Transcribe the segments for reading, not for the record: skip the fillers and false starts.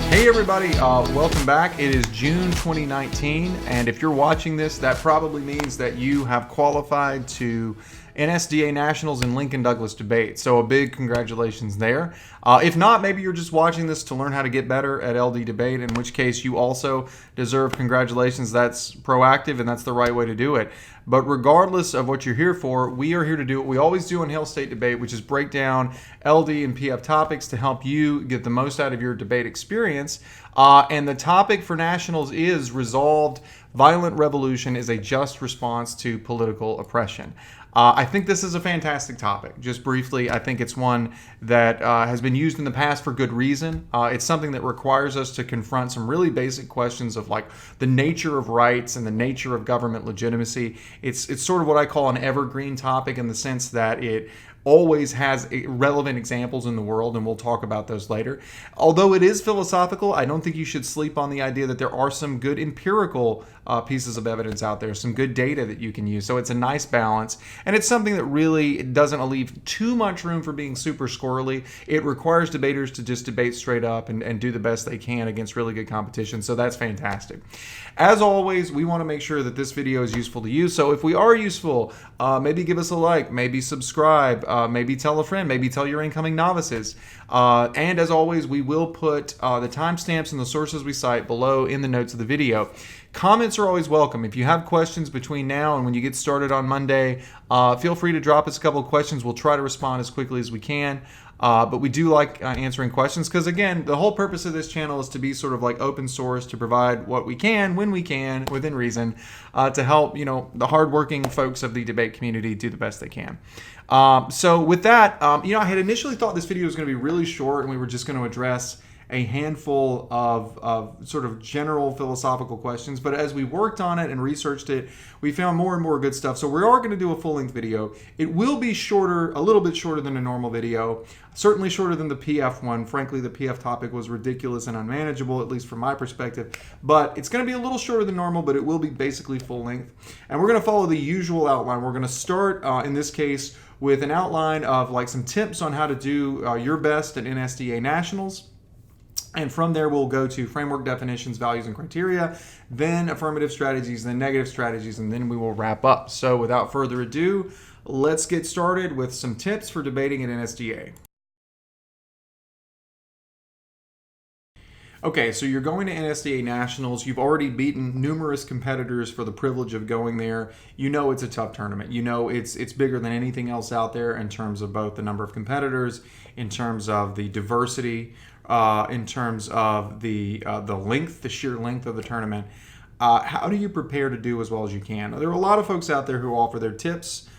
Hey everybody, welcome back. It is June 2019, and if you're watching this, that probably means that you have qualified to NSDA Nationals and Lincoln Douglas debate. So a big congratulations there. If not, maybe you're just watching this to learn how to get better at LD debate, in which case you also deserve congratulations. That's proactive and that's the right way to do it. But regardless of what you're here for, we are here to do what we always do in Hail State Debate, which is break down LD and PF topics to help you get the most out of your debate experience. And the topic for Nationals is Resolved Violent Revolution is a Just Response to Political Oppression. I think this is a fantastic topic. Just briefly, I think it's one that has been used in the past for good reason. It's something that requires us to confront some really basic questions of like the nature of rights and the nature of government legitimacy. It's sort of what I call an evergreen topic in the sense that it always has relevant examples in the world, and we'll talk about those later. Although it is philosophical, I don't think you should sleep on the idea that there are some good empirical pieces of evidence out there, some good data that you can use. So it's a nice balance, and it's something that really doesn't leave too much room for being super squirrely. It requires debaters to just debate straight up and do the best they can against really good competition, so that's fantastic. As always, we want to make sure that this video is useful to you, so if we are useful, maybe give us a like, maybe subscribe, maybe tell a friend, maybe tell your incoming novices. And as always, we will put the timestamps and the sources we cite below in the notes of the video. Comments are always welcome. If you have questions between now and when you get started on Monday, feel free to drop us a couple of questions. We'll try to respond as quickly as we can. But we do like answering questions because, again, the whole purpose of this channel is to be sort of like open source, to provide what we can, when we can, within reason, to help, the hardworking folks of the debate community do the best they can. So with that, I had initially thought this video was going to be really short and we were just going to address a handful of sort of general philosophical questions, but as we worked on it and researched it, we found more and more good stuff. So we are going to do a full-length video. It will be shorter, a little bit shorter than a normal video, certainly shorter than the PF one. Frankly, the PF topic was ridiculous and unmanageable, at least from my perspective, but it's going to be a little shorter than normal, but it will be basically full-length. And we're going to follow the usual outline. We're going to start, in this case, with an outline of like some tips on how to do your best at NSDA Nationals. And from there, we'll go to framework definitions, values, and criteria, then affirmative strategies, then negative strategies, and then we will wrap up. So without further ado, let's get started with some tips for debating at NSDA. Okay, so you're going to NSDA Nationals. You've already beaten numerous competitors for the privilege of going there. You know it's a tough tournament. You know it's bigger than anything else out there in terms of both the number of competitors, in terms of the diversity, in terms of the length, the sheer length of the tournament. How do you prepare to do as well as you can? There are a lot of folks out there who offer their tips.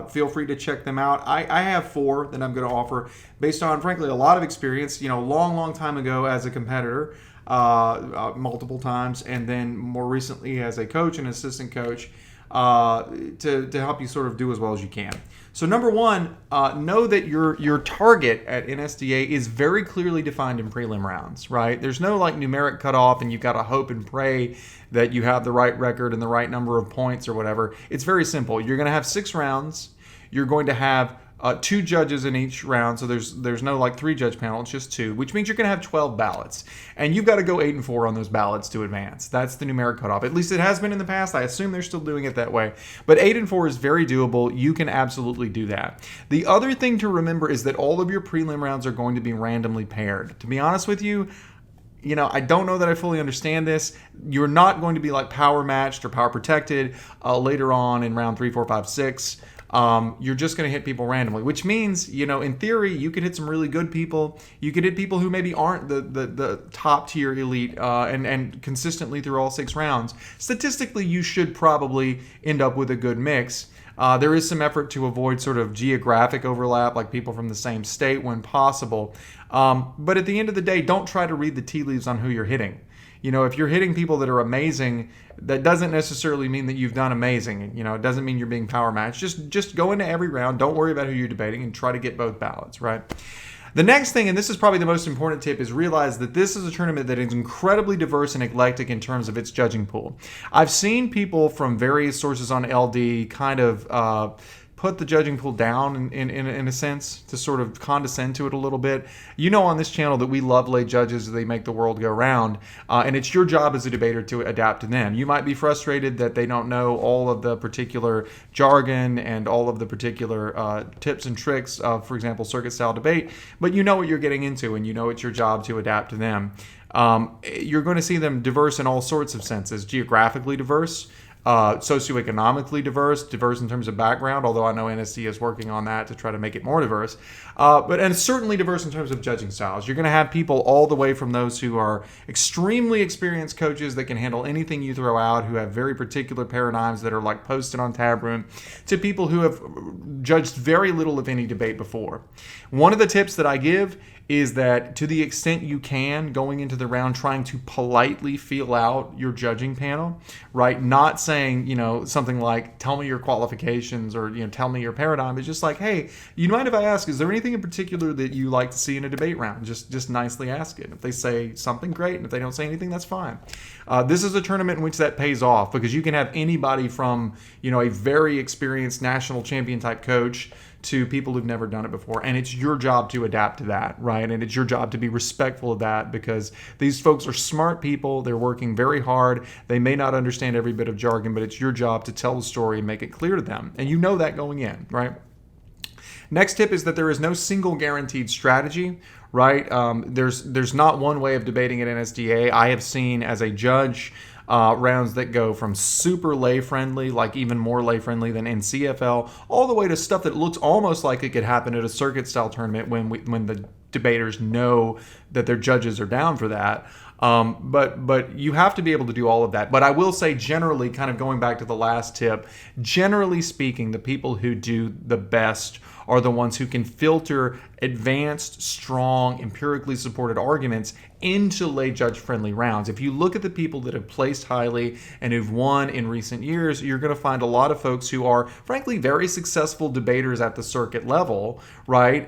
Feel free to check them out. I have 4 that I'm going to offer based on, frankly, a lot of experience, long time ago as a competitor, multiple times, and then more recently as a coach and assistant coach, to help you sort of do as well as you can. So number one, know that your target at NSDA is very clearly defined in prelim rounds, right? There's no like numeric cutoff and you've got to hope and pray that you have the right record and the right number of points or whatever. It's very simple. You're going to have 6 rounds. You're going to have 2 judges in each round, so there's no like 3-judge panel, it's just 2, which means you're going to have 12 ballots, and you've got to go 8 and 4 on those ballots to advance. That's the numeric cutoff. At least it has been in the past. I assume they're still doing it that way, but 8 and 4 is very doable. You can absolutely do that. The other thing to remember is that all of your prelim rounds are going to be randomly paired. To be honest with you, I don't know that I fully understand this. You're not going to be like power matched or power protected later on in round 3, 4, 5, 6. You're just going to hit people randomly, which means, in theory, you could hit some really good people. You could hit people who maybe aren't the top tier elite and consistently through all 6 rounds. Statistically, you should probably end up with a good mix. There is some effort to avoid sort of geographic overlap, like people from the same state when possible. But at the end of the day, don't try to read the tea leaves on who you're hitting. If you're hitting people that are amazing, that doesn't necessarily mean that you've done amazing. It doesn't mean you're being power matched. Just go into every round. Don't worry about who you're debating and try to get both ballots, right? The next thing, and this is probably the most important tip, is realize that this is a tournament that is incredibly diverse and eclectic in terms of its judging pool. I've seen people from various sources on LD kind of put the judging pool down in a sense, to sort of condescend to it a little bit. You know, on this channel that we love lay judges. They make the world go round, and it's your job as a debater to adapt to them. You might be frustrated that they don't know all of the particular jargon and all of the particular tips and tricks of, for example, circuit style debate, but you know what you're getting into, and you know it's your job to adapt to them. You're going to see them diverse in all sorts of senses: geographically diverse, socioeconomically diverse in terms of background, although I know NSDA is working on that to try to make it more diverse, and certainly diverse in terms of judging styles. You're going to have people all the way from those who are extremely experienced coaches that can handle anything you throw out, who have very particular paradigms that are like posted on Tab Room, to people who have judged very little of any debate before. One of the tips that I give is that, to the extent you can, going into the round, trying to politely feel out your judging panel, right? Not saying, something like, tell me your qualifications, or, tell me your paradigm. It's just like, hey, you mind if I ask, is there anything in particular that you like to see in a debate round? Just nicely ask it. If they say something, great. And if they don't say anything, that's fine. This is a tournament in which that pays off, because you can have anybody from, a very experienced national champion type coach to people who've never done it before. And it's your job to adapt to that, right? And it's your job to be respectful of that, because these folks are smart people. They're working very hard. They may not understand every bit of jargon, but it's your job to tell the story and make it clear to them. And you know that going in, right? Next tip is that there is no single guaranteed strategy, right? There's not one way of debating at NSDA. I have seen, as a judge, rounds that go from super lay friendly, like even more lay friendly than in CFL, all the way to stuff that looks almost like it could happen at a circuit style tournament when the debaters know that their judges are down for that. But you have to be able to do all of that. But I will say, generally, kind of going back to the last tip, generally speaking, the people who do the best are the ones who can filter advanced, strong, empirically supported arguments into lay judge friendly rounds. If you look at the people that have placed highly and who've won in recent years, you're going to find a lot of folks who are, frankly, very successful debaters at the circuit level, right?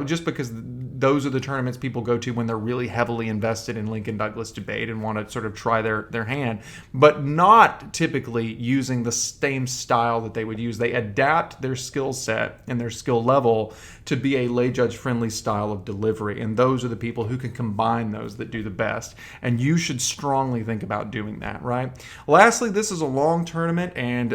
Just because those are the tournaments people go to when they're really heavily invested in Lincoln Douglas debate and want to sort of try their hand, but not typically using the same style that they would use. They adapt their skill set and their skill level to be a lay judge friendly style of delivery, and those are the people who can combine those that do the best, and you should strongly think about doing that, right? Lastly, this is a long tournament, and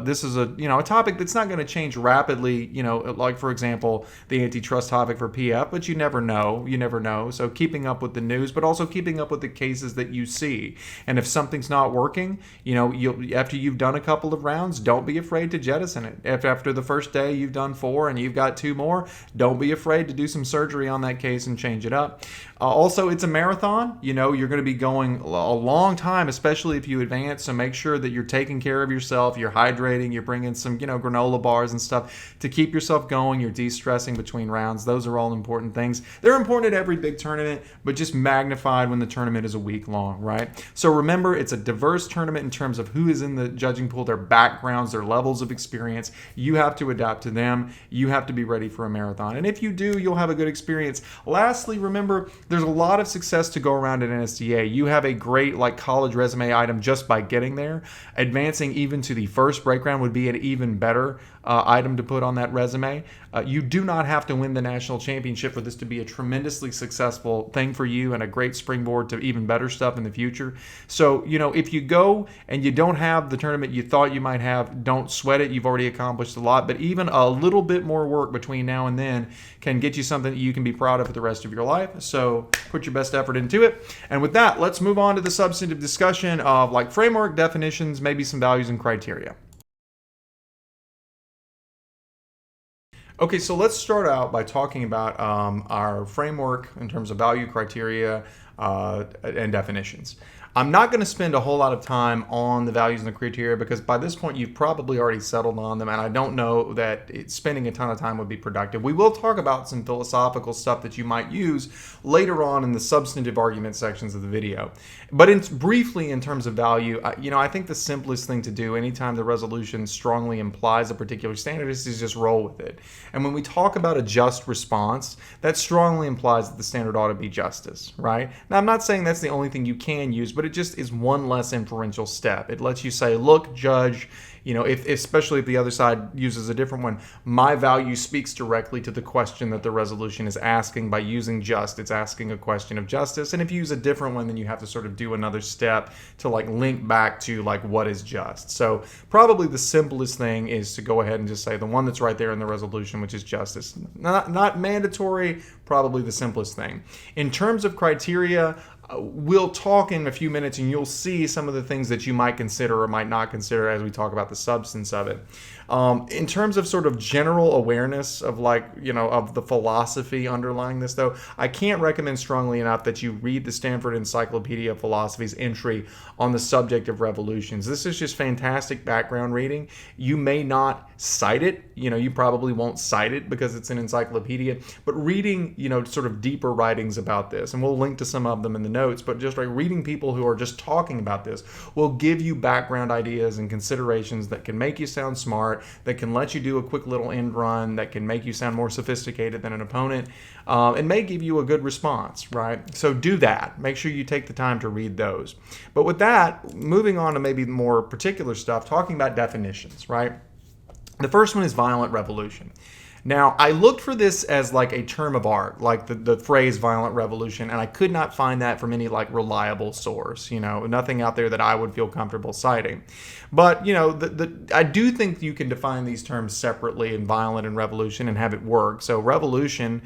this is a topic that's not going to change rapidly, like, for example, the antitrust topic for PF, but you never know. So keeping up with the news, but also keeping up with the cases that you see, and if something's not working, after you've done a couple of rounds, don't be afraid to jettison it. If after the first day you've done 4 and you've got 2 more, don't be afraid to do some surgery on that case and change it up. Also, it's a marathon. You're going to be going a long time, especially if you advance. So make sure that you're taking care of yourself. You're hydrating. You're bringing some, granola bars and stuff to keep yourself going. You're de-stressing between rounds. Those are all important things. They're important at every big tournament, but just magnified when the tournament is a week long, right? So remember, it's a diverse tournament in terms of who is in the judging pool, their backgrounds, their levels of experience. You have to adapt to them. You have to be ready for a marathon. And if you do, you'll have a good experience. Lastly, remember, there's a lot of success to go around at NSDA. You have a great college resume item just by getting there. Advancing even to the first break round would be an even better item to put on that resume. You do not have to win the national championship for this to be a tremendously successful thing for you and a great springboard to even better stuff in the future. So, if you go and you don't have the tournament you thought you might have, don't sweat it. You've already accomplished a lot, but even a little bit more work between now and then can get you something that you can be proud of for the rest of your life. So put your best effort into it. And with that, let's move on to the substantive discussion of framework, definitions, maybe some values and criteria. Okay, so let's start out by talking about our framework in terms of value, criteria, and definitions. I'm not going to spend a whole lot of time on the values and the criteria because by this point you've probably already settled on them, and I don't know that spending a ton of time would be productive. We will talk about some philosophical stuff that you might use later on in the substantive argument sections of the video. But briefly, in terms of value, I think the simplest thing to do anytime the resolution strongly implies a particular standard is to just roll with it. And when we talk about a just response, that strongly implies that the standard ought to be justice, right? Now, I'm not saying that's the only thing you can use, but it just is one less inferential step. It lets you say, look, judge, if especially if the other side uses a different one, my value speaks directly to the question that the resolution is asking by using just. It's asking a question of justice. And if you use a different one, then you have to sort of do another step to link back to what is just. So probably the simplest thing is to go ahead and just say the one that's right there in the resolution, which is justice. Not mandatory, probably the simplest thing. In terms of criteria, we'll talk in a few minutes and you'll see some of the things that you might consider or might not consider as we talk about the substance of it. In terms of sort of general awareness of of the philosophy underlying this, though, I can't recommend strongly enough that you read the Stanford Encyclopedia of Philosophy's entry on the subject of revolutions. This is just fantastic background reading. You may not cite it, you probably won't cite it because it's an encyclopedia, but reading, sort of deeper writings about this, and we'll link to some of them in the notes, but just reading people who are just talking about this will give you background ideas and considerations that can make you sound smart, that can let you do a quick little end run, that can make you sound more sophisticated than an opponent, and may give you a good response, right? So do that. Make sure you take the time to read those. But with that, moving on to maybe more particular stuff, talking about definitions, right? The first one is violent revolution. Now, I looked for this as a term of art, the phrase violent revolution, and I could not find that from any reliable source, nothing out there that I would feel comfortable citing. But, I do think you can define these terms separately in violent and revolution and have it work. So revolution,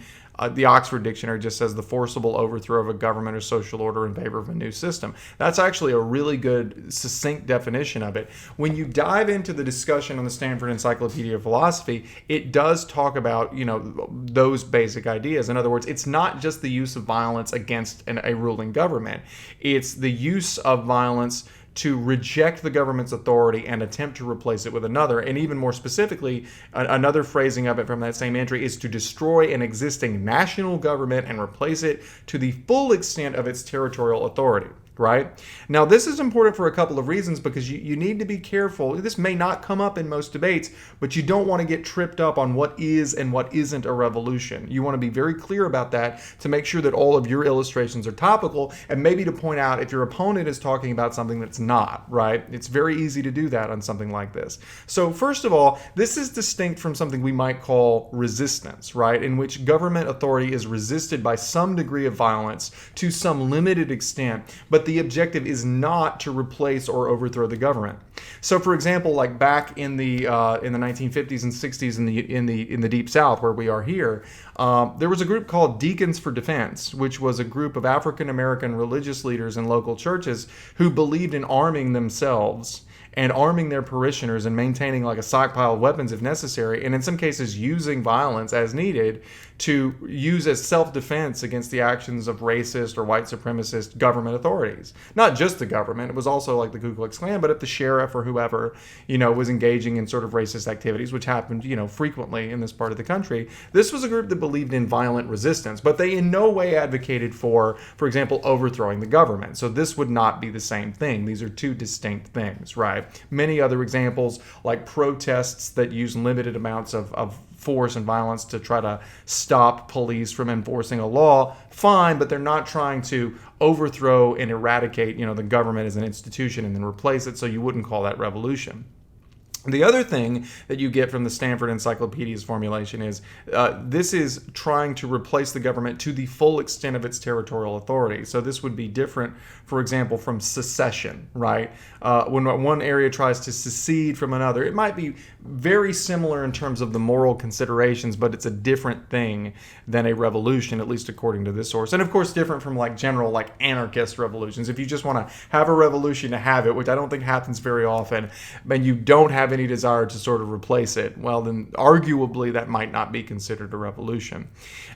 the Oxford Dictionary just says the forcible overthrow of a government or social order in favor of a new system. That's actually a really good, succinct definition of it. When you dive into the discussion on the Stanford Encyclopedia of Philosophy, it does talk about, those basic ideas. In other words, it's not just the use of violence against a ruling government. It's the use of violence to reject the government's authority and attempt to replace it with another. And even more specifically, another phrasing of it from that same entry is to destroy an existing national government and replace it to the full extent of its territorial authority. Right? Now, this is important for a couple of reasons because you need to be careful. This may not come up in most debates, but you don't want to get tripped up on what is and what isn't a revolution. You want to be very clear about that to make sure that all of your illustrations are topical and maybe to point out if your opponent is talking about something that's not, right? It's very easy to do that on something like this. So first of all, this is distinct from something we might call resistance, right? In which government authority is resisted by some degree of violence to some limited extent, but the objective is not to replace or overthrow the government. So, for example, back in the 1950s and 60s in the Deep South, where we are here, there was a group called Deacons for Defense, which was a group of African American religious leaders in local churches who believed in arming themselves and arming their parishioners and maintaining a stockpile of weapons if necessary, and in some cases using violence as needed to use as self-defense against the actions of racist or white supremacist government authorities. Not just the government, it was also the Ku Klux Klan, but if the sheriff or whoever, was engaging in sort of racist activities, which happened, frequently in this part of the country, this was a group that believed in violent resistance, but they in no way advocated for example, overthrowing the government. So this would not be the same thing. These are two distinct things, right? Many other examples, like protests that use limited amounts of force and violence to try to stop police from enforcing a law, fine, but they're not trying to overthrow and eradicate, the government as an institution and then replace it, so you wouldn't call that revolution. The other thing that you get from the Stanford Encyclopedia's formulation is this is trying to replace the government to the full extent of its territorial authority. So this would be different, for example, from secession, right? When one area tries to secede from another, it might be very similar in terms of the moral considerations, but it's a different thing than a revolution, at least according to this source. And of course, different from general anarchist revolutions. If you just want to have a revolution to have it, which I don't think happens very often, and you don't have any desire to sort of replace it, well, then arguably that might not be considered a revolution.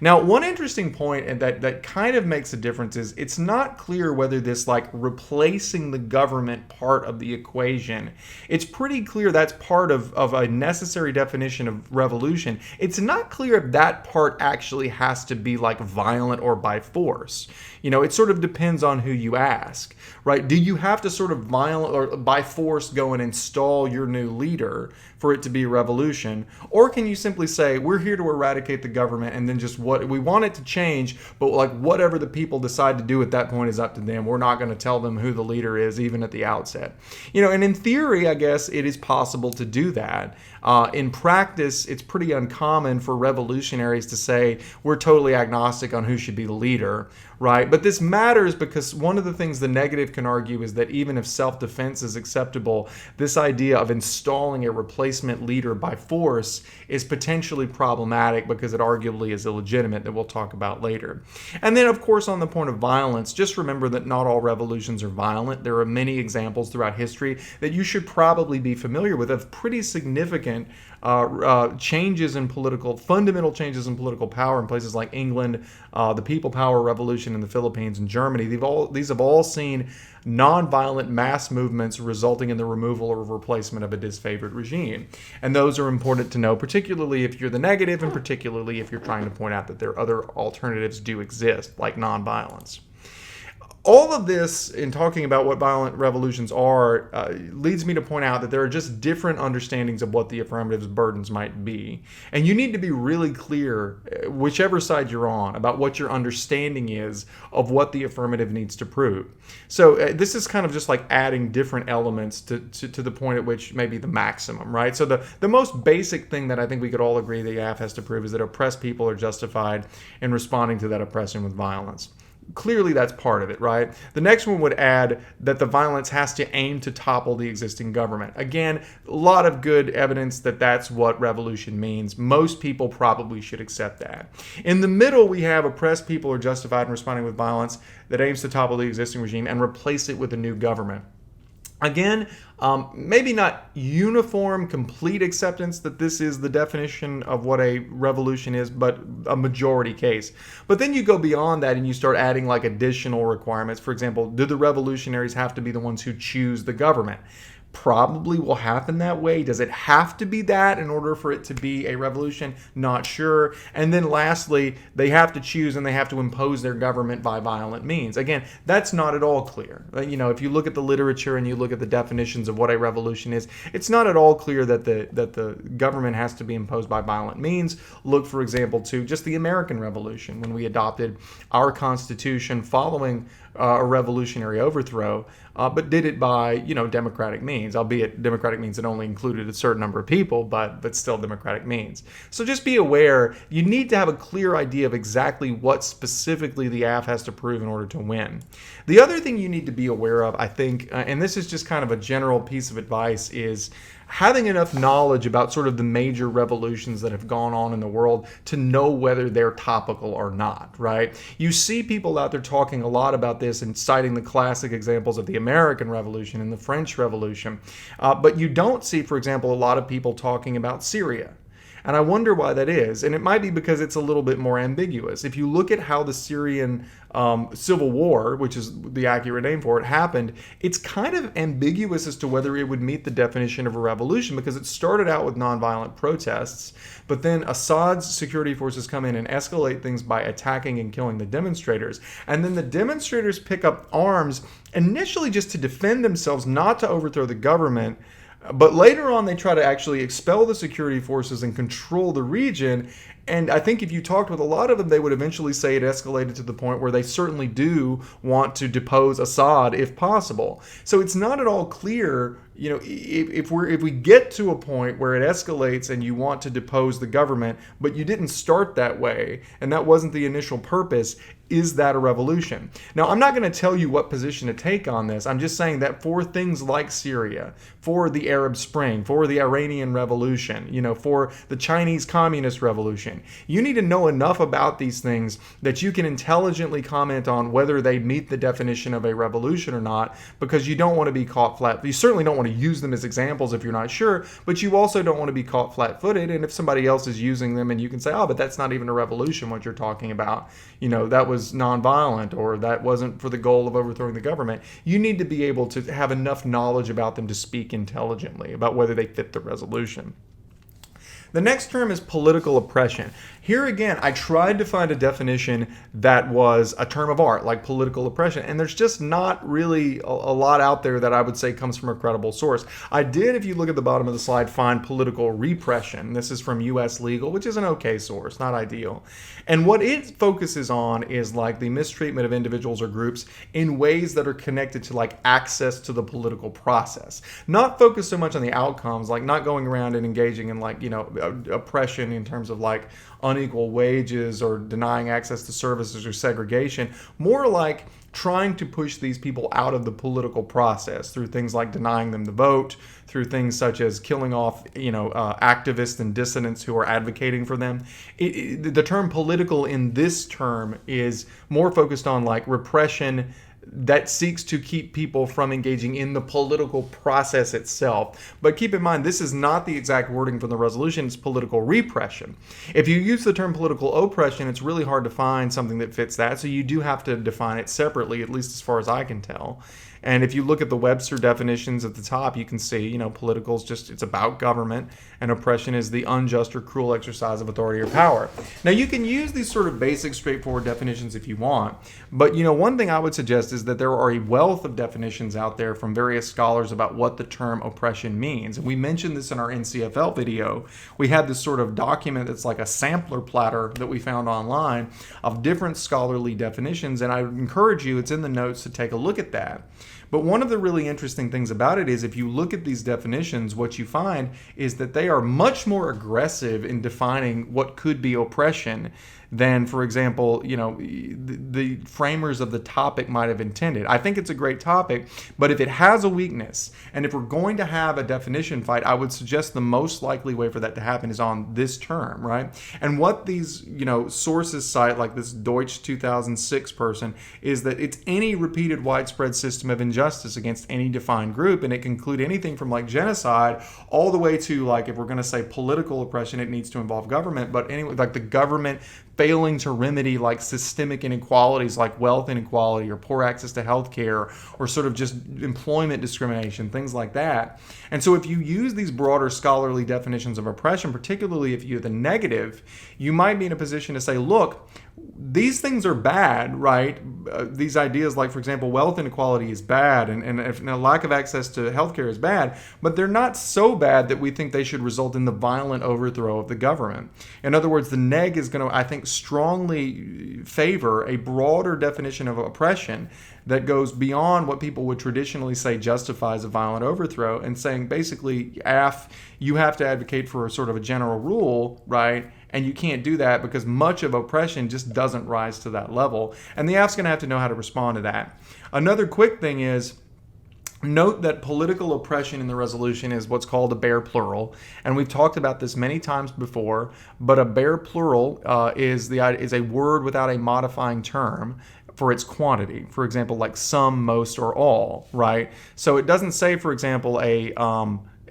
Now, one interesting point and that kind of makes a difference is it's not clear whether this replacing the government part of the equation, it's pretty clear that's part of a necessary definition of revolution. It's not clear if that part actually has to be violent or by force. It sort of depends on who you ask, right? Do you have to sort of violent or by force go and install your new leader for it to be a revolution? Or can you simply say, we're here to eradicate the government, and then just what we want it to change, but like whatever the people decide to do at that point is up to them. We're not going to tell them who the leader is, even at the outset. And in theory, I guess it is possible to do that. In practice, it's pretty uncommon for revolutionaries to say, we're totally agnostic on who should be the leader, right? But this matters because one of the things the negative can argue is that even if self-defense is acceptable, this idea of installing a replacement leader by force is potentially problematic because it arguably is illegitimate, that we'll talk about later. And then, of course, on the point of violence, just remember that not all revolutions are violent. There are many examples throughout history that you should probably be familiar with of pretty significant fundamental changes in political power in places like England, the People Power Revolution in the Philippines and Germany. These have all seen nonviolent mass movements resulting in the removal or replacement of a disfavored regime. And those are important to know, particularly if you're the negative and particularly if you're trying to point out that there are other alternatives do exist, like nonviolence. All of this, in talking about what violent revolutions are, leads me to point out that there are just different understandings of what the affirmative's burdens might be. And you need to be really clear, whichever side you're on, about what your understanding is of what the affirmative needs to prove. So this is kind of just like adding different elements to the point at which may be the maximum, right? So the most basic thing that I think we could all agree the AF has to prove is that oppressed people are justified in responding to that oppression with violence. Clearly, that's part of it, right? The next one would add that the violence has to aim to topple the existing government. Again, a lot of good evidence that that's what revolution means. Most people probably should accept that. In the middle, we have oppressed people are justified in responding with violence that aims to topple the existing regime and replace it with a new government. Again, maybe not uniform, complete acceptance that this is the definition of what a revolution is, but a majority case. But then you go beyond that and you start adding like additional requirements. For example, do the revolutionaries have to be the ones who choose the government? Probably will happen that way. Does it have to be that in order for it to be a revolution? Not sure. And then lastly, they have to choose and they have to impose their government by violent means. Again, that's not at all clear. If you look at the literature and you look at the definitions of what a revolution is, it's not at all clear that the government has to be imposed by violent means. Look, for example, to just the American Revolution when we adopted our Constitution following a revolutionary overthrow, but did it by democratic means, albeit democratic means that only included a certain number of people, but still democratic means. So just be aware, you need to have a clear idea of exactly what specifically the AF has to prove in order to win. The other thing you need to be aware of, I think, and this is just kind of a general piece of advice, is having enough knowledge about sort of the major revolutions that have gone on in the world to know whether they're topical or not, right? You see people out there talking a lot about this and citing the classic examples of the American Revolution and the French Revolution, but you don't see, for example, a lot of people talking about Syria. And I wonder why that is. And it might be because it's a little bit more ambiguous. If you look at how the Syrian civil war, which is the accurate name for it, happened, it's kind of ambiguous as to whether it would meet the definition of a revolution, because it started out with nonviolent protests, but then Assad's security forces come in and escalate things by attacking and killing the demonstrators. And then the demonstrators pick up arms initially just to defend themselves, not to overthrow the government. But later on, they try to actually expel the security forces and control the region. And I think if you talked with a lot of them, they would eventually say it escalated to the point where they certainly do want to depose Assad if possible. So it's not at all clear, if we get to a point where it escalates and you want to depose the government, but you didn't start that way, and that wasn't the initial purpose, is that a revolution? Now, I'm not going to tell you what position to take on this. I'm just saying that for things like Syria, for the Arab Spring, for the Iranian Revolution, for the Chinese Communist Revolution, you need to know enough about these things that you can intelligently comment on whether they meet the definition of a revolution or not, because you don't want to be caught flat. You certainly don't want to use them as examples if you're not sure, but you also don't want to be caught flat-footed. And if somebody else is using them and you can say, oh, but that's not even a revolution, what you're talking about, that was nonviolent, or that wasn't for the goal of overthrowing the government, you need to be able to have enough knowledge about them to speak intelligently about whether they fit the resolution. The next term is political oppression. Here again, I tried to find a definition that was a term of art, like political oppression, and there's just not really a lot out there that I would say comes from a credible source. I did, if you look at the bottom of the slide, find political repression. This is from U.S. Legal, which is an okay source, not ideal. And what it focuses on is like the mistreatment of individuals or groups in ways that are connected to like access to the political process. Not focused so much on the outcomes, like not going around and engaging in like, oppression in terms of like unequal wages or denying access to services or segregation, more like trying to push these people out of the political process through things like denying them the vote, through things such as killing off, activists and dissidents who are advocating for them. The term political in this term is more focused on like repression that seeks to keep people from engaging in the political process itself. But keep in mind, this is not the exact wording from the resolution, it's political repression. If you use the term political oppression, it's really hard to find something that fits that, so you do have to define it separately, at least as far as I can tell. And if you look at the Webster definitions at the top, you can see, political is just, it's about government, and oppression is the unjust or cruel exercise of authority or power. Now, you can use these sort of basic, straightforward definitions if you want, but, one thing I would suggest is that there are a wealth of definitions out there from various scholars about what the term oppression means. And we mentioned this in our NCFL video. We had this sort of document that's like a sampler platter that we found online of different scholarly definitions, and I would encourage you, it's in the notes, to take a look at that. But one of the really interesting things about it is if you look at these definitions, what you find is that they are much more aggressive in defining what could be oppression than, for example, the framers of the topic might have intended. I think it's a great topic, but if it has a weakness, and if we're going to have a definition fight, I would suggest the most likely way for that to happen is on this term, right? And what these, sources cite, like this Deutsch 2006 person, is that it's any repeated widespread system of injustice against any defined group, and it can include anything from like genocide all the way to like, if we're going to say political oppression, it needs to involve government, but anyway, like the government failing to remedy like systemic inequalities like wealth inequality or poor access to health care or sort of just employment discrimination, things like that. And so if you use these broader scholarly definitions of oppression, particularly if you're the negative, you might be in a position to say, look, these things are bad, right? These ideas like, for example, wealth inequality is bad and a lack of access to healthcare is bad, but they're not so bad that we think they should result in the violent overthrow of the government. In other words, the neg is going to, I think, strongly favor a broader definition of oppression that goes beyond what people would traditionally say justifies a violent overthrow, and saying basically, you have to advocate for a sort of a general rule, right? And you can't do that because much of oppression just doesn't rise to that level. And the AF's going to have to know how to respond to that. Another quick thing is, note that political oppression in the resolution is what's called a bare plural, and we've talked about this many times before, but a bare plural is a word without a modifying term for its quantity. For example, like some, most, or all, right? So it doesn't say, for example,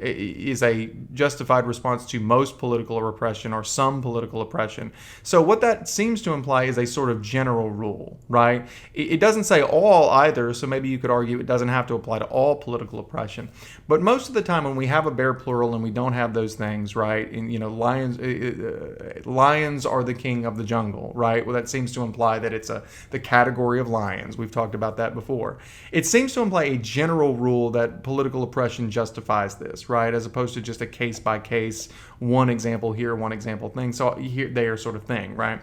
is a justified response to most political oppression or some political oppression. So what that seems to imply is a sort of general rule, right? It doesn't say all either, so maybe you could argue it doesn't have to apply to all political oppression. But most of the time when we have a bare plural and we don't have those things, right, and lions are the king of the jungle, right? Well, that seems to imply that it's the category of lions. We've talked about that before. It seems to imply a general rule that political oppression justifies this, right? As opposed to just a case by case, one example here, one example thing. So here, there sort of thing, right?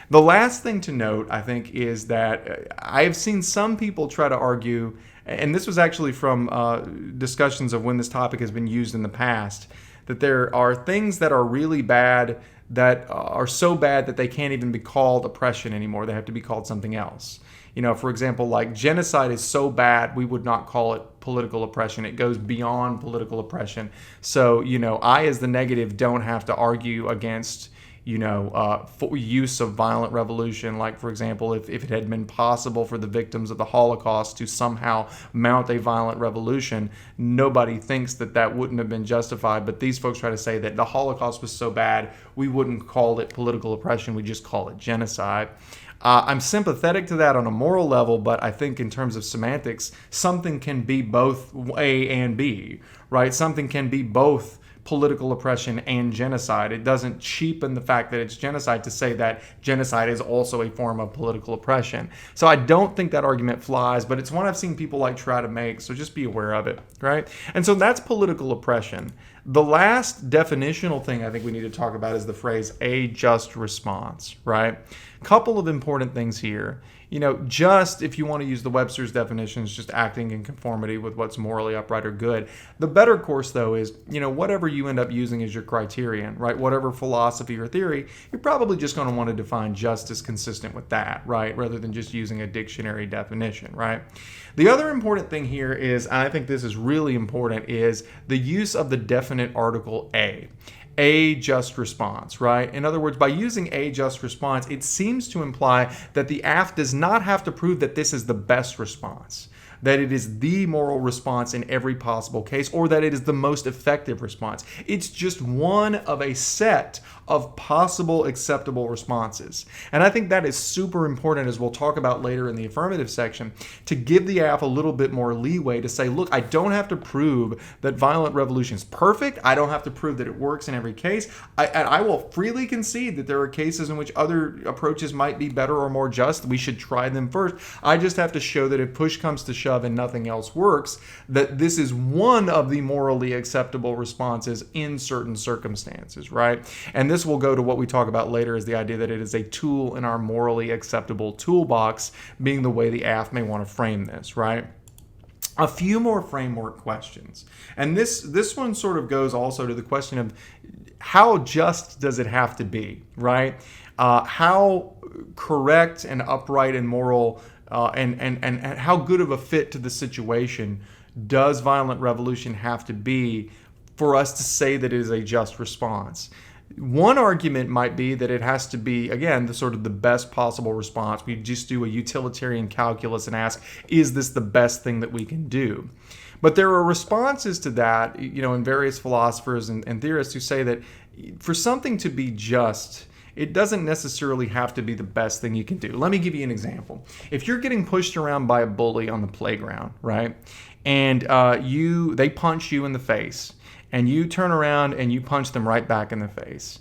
The last thing to note, I think, is that I have seen some people try to argue, and this was actually from discussions of when this topic has been used in the past, that there are things that are really bad that are so bad that they can't even be called oppression anymore. They have to be called something else. For example, like genocide is so bad, we would not call it political oppression. It goes beyond political oppression. So, I as the negative don't have to argue against, use of violent revolution. Like, for example, if it had been possible for the victims of the Holocaust to somehow mount a violent revolution, nobody thinks that wouldn't have been justified. But these folks try to say that the Holocaust was so bad, we wouldn't call it political oppression, we just call it genocide. I'm sympathetic to that on a moral level, but I think in terms of semantics, something can be both A and B, right? Something can be both political oppression and genocide. It doesn't cheapen the fact that it's genocide to say that genocide is also a form of political oppression. So I don't think that argument flies, but it's one I've seen people like try to make, so just be aware of it, right? And so that's political oppression. The last definitional thing I think we need to talk about is the phrase a just response, right? Couple of important things here. Just, if you want to use the Webster's definition, is just acting in conformity with what's morally upright or good. The better course, though, is, whatever you end up using as your criterion, right? Whatever philosophy or theory, you're probably just going to want to define justice consistent with that, right? Rather than just using a dictionary definition, right? The other important thing here is, and I think this is really important, is the use of the definite article a just response, right? In other words, by using a just response, it seems to imply that the AF does not have to prove that this is the best response, that it is the moral response in every possible case, or that it is the most effective response. It's just one of a set of possible acceptable responses. And I think that is super important, as we'll talk about later in the affirmative section, to give the AF a little bit more leeway to say, look, I don't have to prove that violent revolution is perfect. I don't have to prove that it works in every case. And I will freely concede that there are cases in which other approaches might be better or more just. We should try them first. I just have to show that if push comes to shove and nothing else works, that this is one of the morally acceptable responses in certain circumstances, right? And this will go to what we talk about later, is the idea that it is a tool in our morally acceptable toolbox, being the way the AF may want to frame this, right? A few more framework questions. And this one sort of goes also to the question of how just does it have to be, right? How correct and upright and moral and how good of a fit to the situation does violent revolution have to be for us to say that it is a just response? One argument might be that it has to be, again, the sort of the best possible response. We just do a utilitarian calculus and ask, is this the best thing that we can do? But there are responses to that, in various philosophers and theorists who say that for something to be just, it doesn't necessarily have to be the best thing you can do. Let me give you an example. If you're getting pushed around by a bully on the playground, right, and they punch you in the face, and you turn around and you punch them right back in the face,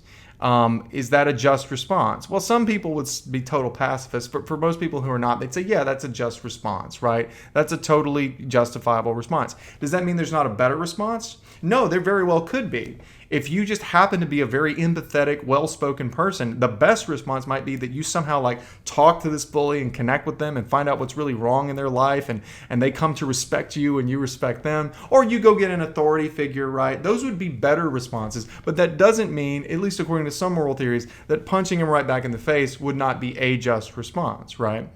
is that a just response? Well, some people would be total pacifists, but for most people who are not, they'd say, yeah, that's a just response, right? That's a totally justifiable response. Does that mean there's not a better response? No, there very well could be. If you just happen to be a very empathetic, well-spoken person, the best response might be that you somehow talk to this bully and connect with them and find out what's really wrong in their life, and they come to respect you and you respect them. Or you go get an authority figure, right? Those would be better responses. But that doesn't mean, at least according to some moral theories, that punching him right back in the face would not be a just response, right?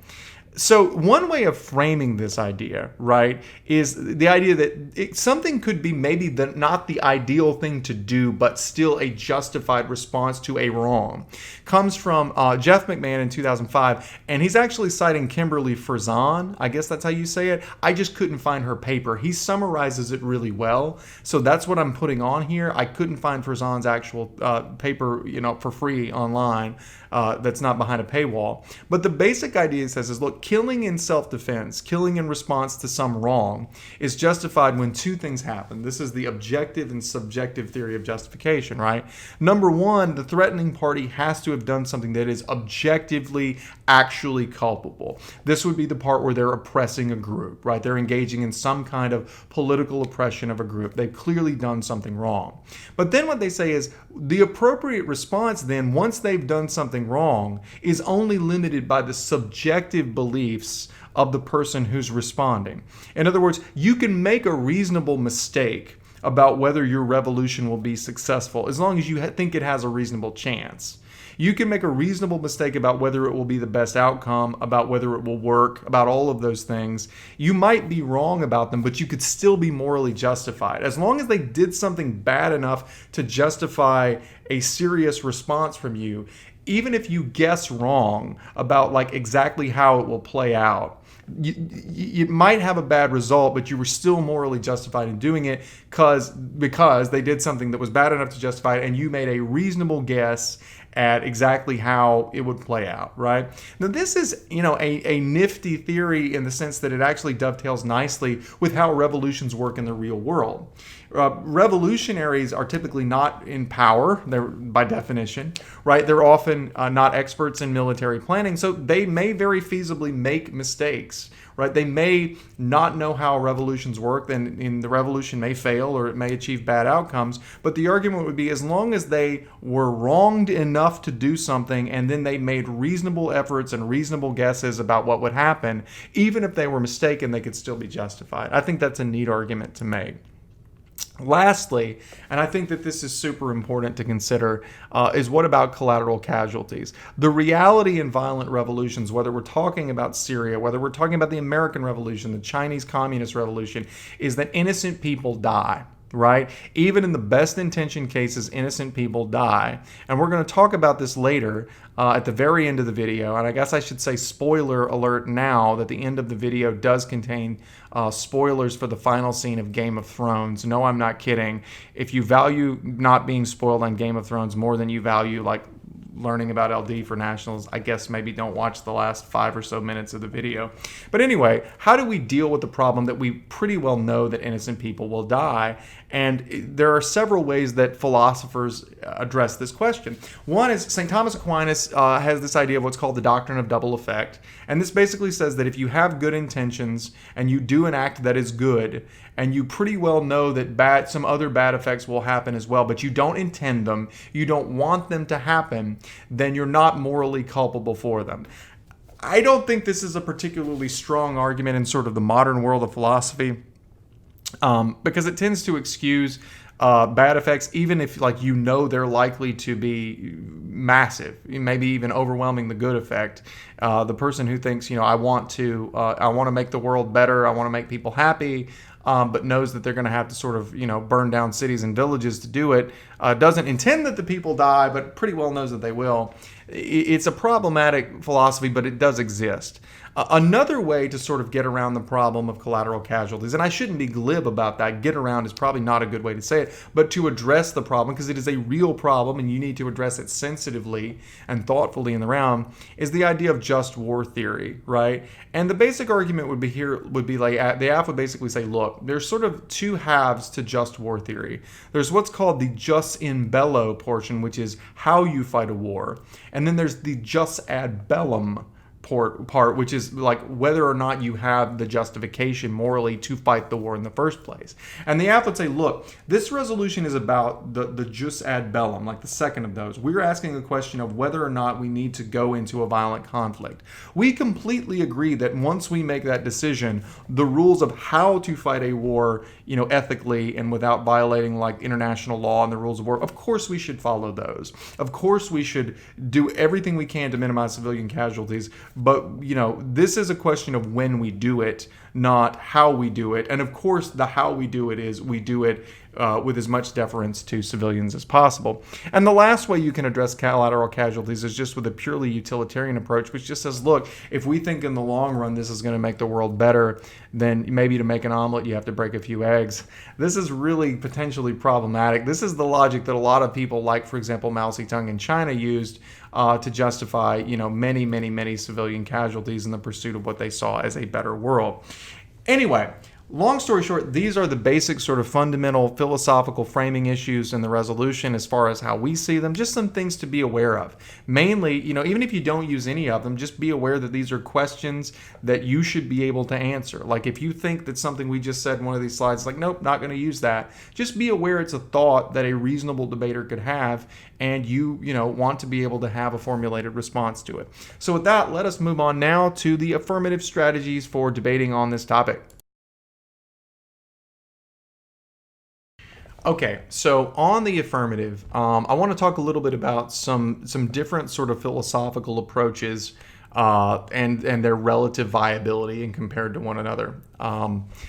So one way of framing this idea, right, is the idea that something could be maybe not the ideal thing to do, but still a justified response to a wrong. Comes from Jeff McMahon in 2005, and he's actually citing Kimberly Frezan. I guess that's how you say it. I just couldn't find her paper. He summarizes it really well, so that's what I'm putting on here. I couldn't find Frezan's actual paper, for free online. That's not behind a paywall. But the basic idea it says is, look, killing in self-defense, killing in response to some wrong, is justified when two things happen. This is the objective and subjective theory of justification, right? Number one, the threatening party has to have done something that is objectively actually culpable. This would be the part where they're oppressing a group, right? They're engaging in some kind of political oppression of a group. They've clearly done something wrong. But then what they say is the appropriate response then, once they've done something wrong, is only limited by the subjective beliefs of the person who's responding. In other words, you can make a reasonable mistake about whether your revolution will be successful as long as you think it has a reasonable chance. You can make a reasonable mistake about whether it will be the best outcome, about whether it will work, about all of those things. You might be wrong about them, but you could still be morally justified. As long as they did something bad enough to justify a serious response from you, even if you guess wrong about exactly how it will play out, you might have a bad result, but you were still morally justified in doing it because they did something that was bad enough to justify it, and you made a reasonable guess at exactly how it would play out, right? Now, this is, a nifty theory in the sense that it actually dovetails nicely with how revolutions work in the real world. Revolutionaries are typically not in power, they're by definition, right? They're often not experts in military planning, so they may very feasibly make mistakes, right? They may not know how revolutions work, then the revolution may fail or it may achieve bad outcomes. But the argument would be, as long as they were wronged enough to do something and then they made reasonable efforts and reasonable guesses about what would happen, even if they were mistaken, they could still be justified. I think that's a neat argument to make. Lastly, and I think that this is super important to consider, is what about collateral casualties? The reality in violent revolutions, whether we're talking about Syria, whether we're talking about the American Revolution, the Chinese Communist Revolution, is that innocent people die. Right? Even in the best intentioned cases, innocent people die. And we're going to talk about this later at the very end of the video. And I guess I should say spoiler alert now that the end of the video does contain spoilers for the final scene of Game of Thrones. No, I'm not kidding. If you value not being spoiled on Game of Thrones more than you value learning about LD for Nationals, I guess maybe don't watch the last 5 or so minutes of the video. But anyway, how do we deal with the problem that we pretty well know that innocent people will die? And there are several ways that philosophers address this question. One is St. Thomas Aquinas has this idea of what's called the doctrine of double effect. And this basically says that if you have good intentions and you do an act that is good, and you pretty well know that some other bad effects will happen as well, but you don't intend them, you don't want them to happen, then you're not morally culpable for them. I don't think this is a particularly strong argument in sort of the modern world of philosophy, because it tends to excuse bad effects, even if they're likely to be massive, maybe even overwhelming the good effect. The person who thinks, I want to make the world better, I want to make people happy, but knows that they're going to have to sort of, burn down cities and villages to do it, doesn't intend that the people die, but pretty well knows that they will. It's a problematic philosophy, but it does exist. Another way to sort of get around the problem of collateral casualties, and I shouldn't be glib about that, get around is probably not a good way to say it, but to address the problem, because it is a real problem and you need to address it sensitively and thoughtfully in the round, is the idea of just war theory, right? And the basic argument would be the AF would basically say, look, there's sort of two halves to just war theory. There's what's called the jus in bello portion, which is how you fight a war. And then there's the jus ad bellum part, which is whether or not you have the justification morally to fight the war in the first place. And the AF would say, look, this resolution is about the jus ad bellum, the second of those. We're asking the question of whether or not we need to go into a violent conflict. We completely agree that once we make that decision, the rules of how to fight a war, ethically and without violating international law and the rules of war, of course we should follow those. Of course we should do everything we can to minimize civilian casualties. But, this is a question of when we do it, not how we do it. And of course, the how we do it is we do it with as much deference to civilians as possible. And the last way you can address collateral casualties is just with a purely utilitarian approach, which just says, look, if we think in the long run this is going to make the world better, then maybe to make an omelet you have to break a few eggs. This is really potentially problematic. This is the logic that a lot of people, like, for example, Mao Zedong in China used to justify, many, many, many civilian casualties in the pursuit of what they saw as a better world. Anyway, long story short, these are the basic sort of fundamental philosophical framing issues in the resolution as far as how we see them. Just some things to be aware of. Mainly, even if you don't use any of them, just be aware that these are questions that you should be able to answer. If you think that something we just said in one of these slides, nope, not going to use that, just be aware it's a thought that a reasonable debater could have, and you want to be able to have a formulated response to it. So with that, let us move on now to the affirmative strategies for debating on this topic. Okay, so on the affirmative, I want to talk a little bit about some different sort of philosophical approaches and their relative viability and compared to one another.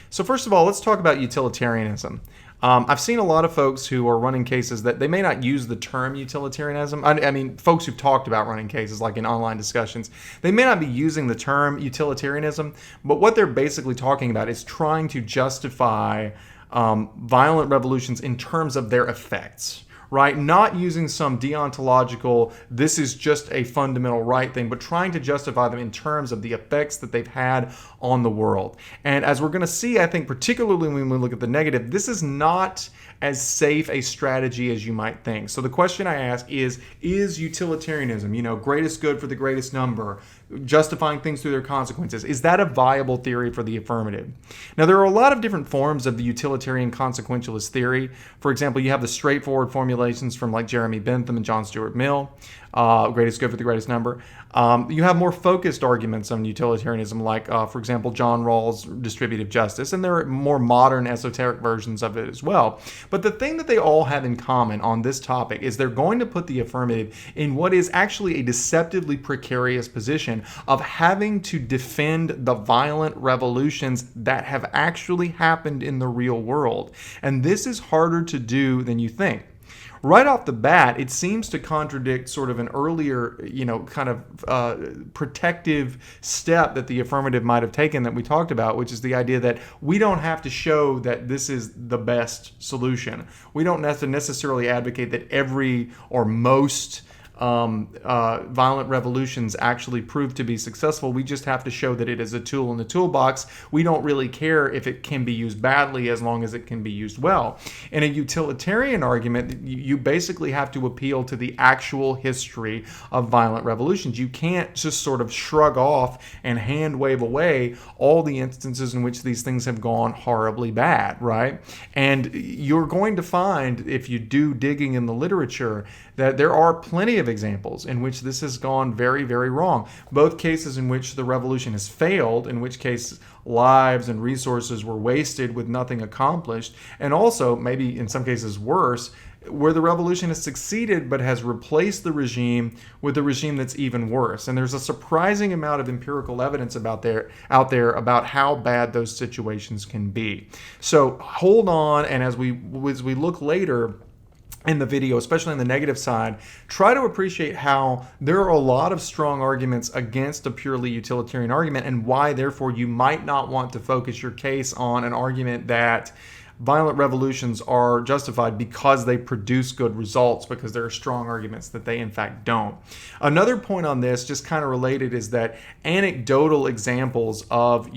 So first of all, let's talk about utilitarianism. I've seen a lot of folks who are running cases that they may not use the term utilitarianism. I mean, folks who've talked about running cases, like in online discussions, they may not be using the term utilitarianism, but what they're basically talking about is trying to justify violent revolutions in terms of their effects, right? Not using some deontological, this is just a fundamental right thing, but trying to justify them in terms of the effects that they've had on the world. And as we're going to see, I think, particularly when we look at the negative, this is not as safe a strategy as you might think. So the question I ask is utilitarianism, greatest good for the greatest number, justifying things through their consequences, is that a viable theory for the affirmative? Now, there are a lot of different forms of the utilitarian consequentialist theory. For example, you have the straightforward formulations from like Jeremy Bentham and John Stuart Mill, greatest good for the greatest number. You have more focused arguments on utilitarianism, like, for example, John Rawls' distributive justice, and there are more modern esoteric versions of it as well. But the thing that they all have in common on this topic is they're going to put the affirmative in what is actually a deceptively precarious position of having to defend the violent revolutions that have actually happened in the real world. And this is harder to do than you think. Right off the bat, it seems to contradict sort of an earlier, protective step that the affirmative might have taken that we talked about, which is the idea that we don't have to show that this is the best solution. We don't necessarily advocate that every or most violent revolutions actually prove to be successful. We just have to show that it is a tool in the toolbox. We don't really care if it can be used badly as long as it can be used well. In a utilitarian argument, you basically have to appeal to the actual history of violent revolutions. You can't just sort of shrug off and hand wave away all the instances in which these things have gone horribly bad, right? And you're going to find, if you do digging in the literature, that there are plenty of examples in which this has gone very, very wrong. Both cases in which the revolution has failed, in which case lives and resources were wasted with nothing accomplished, and also, maybe in some cases worse, where the revolution has succeeded but has replaced the regime with a regime that's even worse. And there's a surprising amount of empirical evidence out there about how bad those situations can be. So hold on, and as we look later in the video, especially on the negative side, try to appreciate how there are a lot of strong arguments against a purely utilitarian argument, and why therefore you might not want to focus your case on an argument that violent revolutions are justified because they produce good results, because there are strong arguments that they in fact don't. Another point on this, just kind of related, is that anecdotal examples of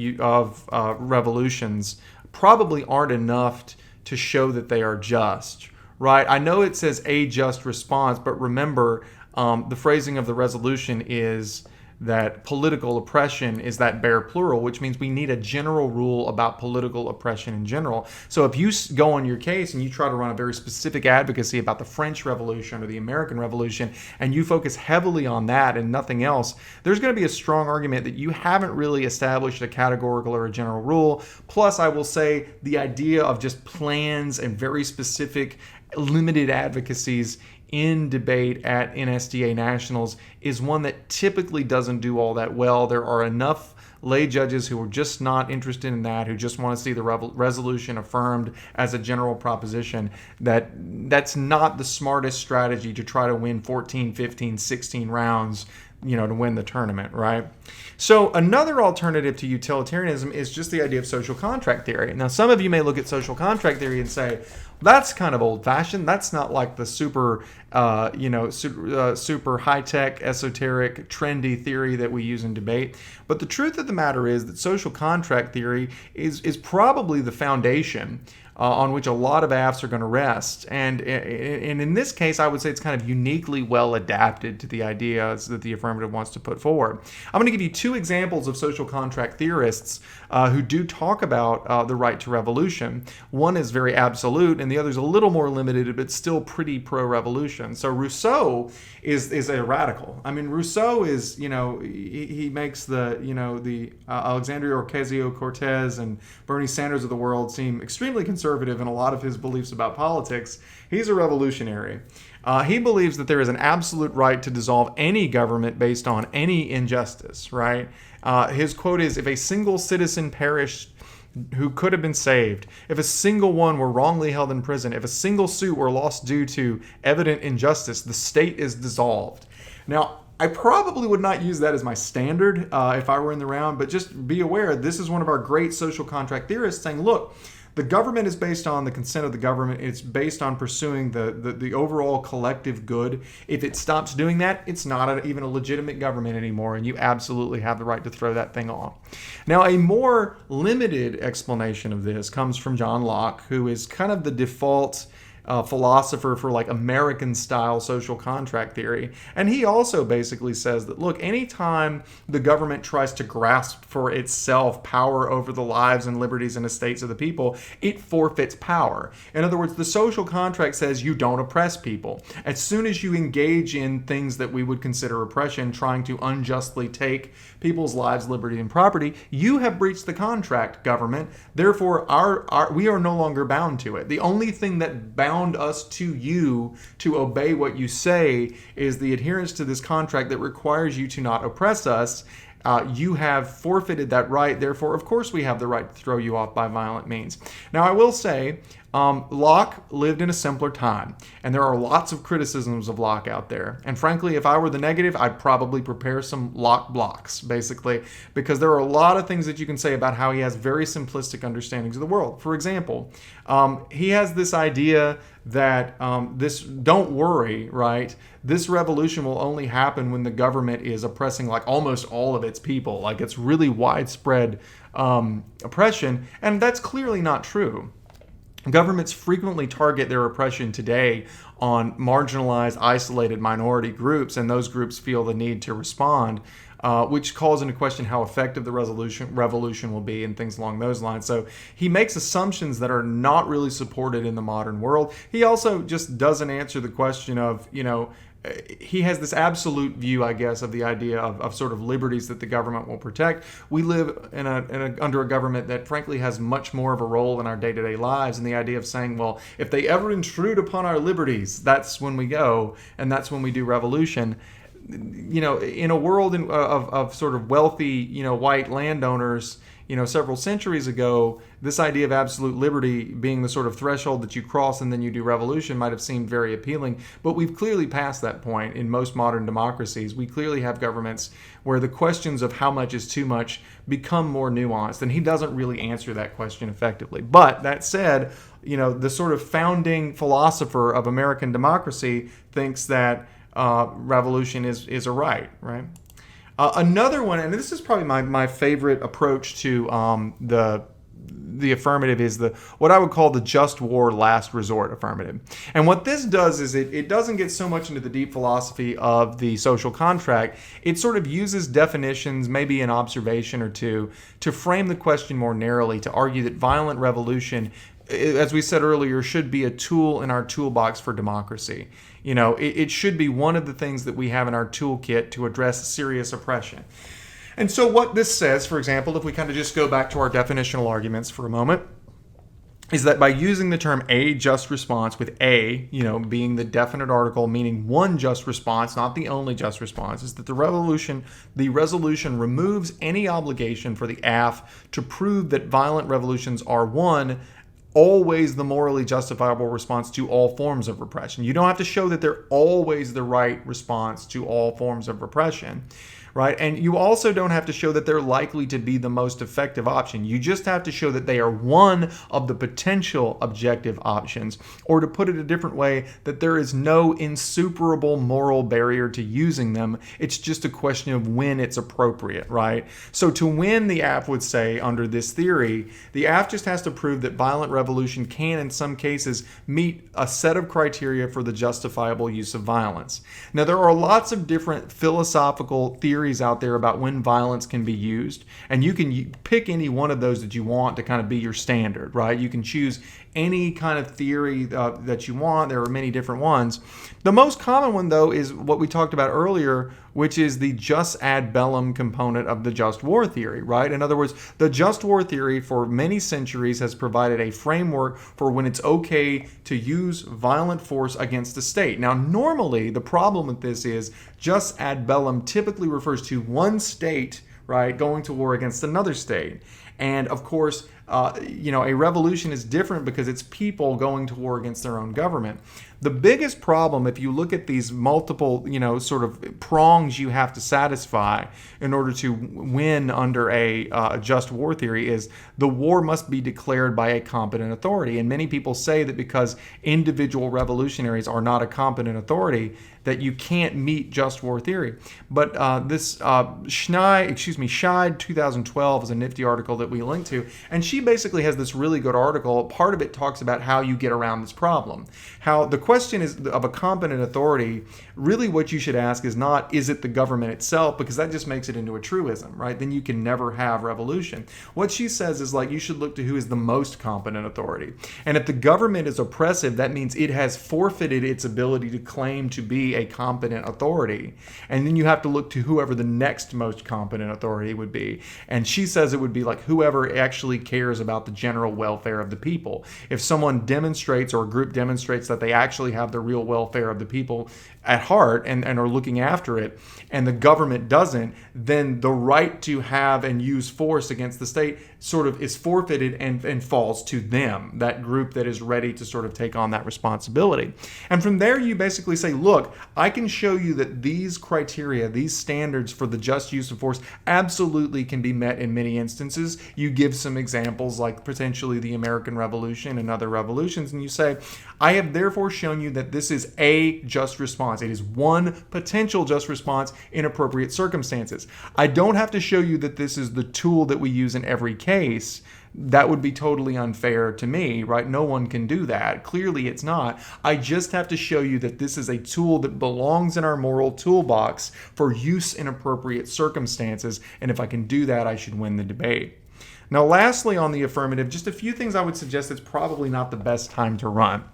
revolutions probably aren't enough to show that they are just. Right? I know it says a just response, but remember, the phrasing of the resolution is that political oppression is that bare plural, which means we need a general rule about political oppression in general. So if you go on your case and you try to run a very specific advocacy about the French Revolution or the American Revolution, and you focus heavily on that and nothing else, there's going to be a strong argument that you haven't really established a categorical or a general rule. Plus, I will say the idea of just plans and very specific limited advocacies in debate at NSDA Nationals is one that typically doesn't do all that well. There are enough lay judges who are just not interested in that, who just want to see the resolution affirmed as a general proposition, that's not the smartest strategy to try to win 14, 15, 16 rounds, to win the tournament, right? So another alternative to utilitarianism is just the idea of social contract theory. Now, some of you may look at social contract theory and say, that's kind of old-fashioned. That's not like the super high-tech, esoteric, trendy theory that we use in debate. But the truth of the matter is that social contract theory is probably the foundation on which a lot of AFs are going to rest. And in this case, I would say it's kind of uniquely well adapted to the ideas that the affirmative wants to put forward. I'm going to give you two examples of social contract theorists who do talk about the right to revolution. One is very absolute, and the other is a little more limited, but still pretty pro-revolution. So Rousseau is a radical. I mean, Rousseau is, he makes the Alexandria Ocasio-Cortez and Bernie Sanders of the world seem extremely conservative in a lot of his beliefs about politics. He's a revolutionary. He believes that there is an absolute right to dissolve any government based on any injustice, right? His quote is, if a single citizen perished who could have been saved, if a single one were wrongly held in prison, if a single suit were lost due to evident injustice, the state is dissolved. Now, I probably would not use that as my standard if I were in the round, but just be aware, this is one of our great social contract theorists saying, look, The government is based on the consent of the government. It's based on pursuing the overall collective good. If it stops doing that, it's not even a legitimate government anymore, and you absolutely have the right to throw that thing off. Now, a more limited explanation of this comes from John Locke, who is kind of the default philosopher for like American style social contract theory. And he also basically says that, look, anytime the government tries to grasp for itself power over the lives and liberties and estates of the people, it forfeits power. In other words, the social contract says you don't oppress people. As soon as you engage in things that we would consider oppression, trying to unjustly take people's lives, liberty, and property, you have breached the contract, government. Therefore, we are no longer bound to it. The only thing that bound us to you to obey what you say is the adherence to this contract that requires you to not oppress us. You have forfeited that right. Therefore, of course, we have the right to throw you off by violent means. Now, I will say, Locke lived in a simpler time, and there are lots of criticisms of Locke out there. And frankly, if I were the negative, I'd probably prepare some Locke blocks, basically, because there are a lot of things that you can say about how he has very simplistic understandings of the world. For example, he has this idea that don't worry, right? This revolution will only happen when the government is oppressing like almost all of its people, like it's really widespread oppression, and that's clearly not true. Governments frequently target their oppression today on marginalized, isolated minority groups, and those groups feel the need to respond, which calls into question how effective the revolution will be and things along those lines. So he makes assumptions that are not really supported in the modern world. He also just doesn't answer the question of, he has this absolute view, I guess, of the idea of sort of liberties that the government will protect. We live under a government that frankly has much more of a role in our day-to-day lives, and the idea of saying, well, if they ever intrude upon our liberties, that's when we go, and that's when we do revolution. In a world of sort of wealthy, white landowners, several centuries ago, this idea of absolute liberty being the sort of threshold that you cross and then you do revolution might have seemed very appealing. But we've clearly passed that point in most modern democracies. We clearly have governments where the questions of how much is too much become more nuanced, and he doesn't really answer that question effectively. But that said, the sort of founding philosopher of American democracy thinks that revolution is a right? Another one, and this is probably my favorite approach to the affirmative, is what I would call the just war last resort affirmative. And what this does is it doesn't get so much into the deep philosophy of the social contract. It sort of uses definitions, maybe an observation or two, to frame the question more narrowly, to argue that violent revolution, as we said earlier, should be a tool in our toolbox for democracy. It should be one of the things that we have in our toolkit to address serious oppression. And so what this says, for example, if we kind of just go back to our definitional arguments for a moment, is that by using the term a just response, with a, being the definite article, meaning one just response, not the only just response, is that the resolution removes any obligation for the AF to prove that violent revolutions are, one, always the morally justifiable response to all forms of repression. You don't have to show that they're always the right response to all forms of repression, right? And you also don't have to show that they're likely to be the most effective option. You just have to show that they are one of the potential objective options, or to put it a different way, that there is no insuperable moral barrier to using them. It's just a question of when it's appropriate, right? So to win, the AF would say, under this theory, the AF just has to prove that violent revolution can, in some cases, meet a set of criteria for the justifiable use of violence. Now, there are lots of different philosophical theories out there about when violence can be used, and you can pick any one of those that you want to kind of be your standard, right? You can choose any kind of theory that you want. There are many different ones. The most common one, though, is what we talked about earlier, which is the jus ad bellum component of the just war theory, right? In other words, the just war theory for many centuries has provided a framework for when it's okay to use violent force against the state. Now, normally, the problem with this is jus ad bellum typically refers to one state, right, going to war against another state. And of course, a revolution is different because it's people going to war against their own government. The biggest problem, if you look at these multiple, sort of prongs you have to satisfy in order to win under a just war theory, is the war must be declared by a competent authority. And many people say that because individual revolutionaries are not a competent authority, that you can't meet just war theory. But this Scheid 2012 is a nifty article that we linked to, and she basically has this really good article. Part of it talks about how you get around this problem. How the question is of a competent authority, really what you should ask is not, is it the government itself? Because that just makes it into a truism, right? Then you can never have revolution. What she says is you should look to who is the most competent authority. And if the government is oppressive, that means it has forfeited its ability to claim to be a competent authority. And then you have to look to whoever the next most competent authority would be. And she says it would be whoever actually cares about the general welfare of the people. If someone demonstrates, or a group demonstrates, that they actually have the real welfare of the people at heart and are looking after it, and the government doesn't, then the right to have and use force against the state sort of is forfeited and falls to them, that group that is ready to sort of take on that responsibility. And from there, you basically say, look, I can show you that these criteria, these standards for the just use of force absolutely can be met in many instances. You give some examples like potentially the American Revolution and other revolutions, and you say, I have therefore shown you that this is a just response. It is one potential just response in appropriate circumstances. I don't have to show you that this is the tool that we use in every case. That would be totally unfair to me, right? No one can do that. Clearly it's not. I just have to show you that this is a tool that belongs in our moral toolbox for use in appropriate circumstances. And if I can do that, I should win the debate. Now, lastly, on the affirmative, just a few things I would suggest it's probably not the best time to run.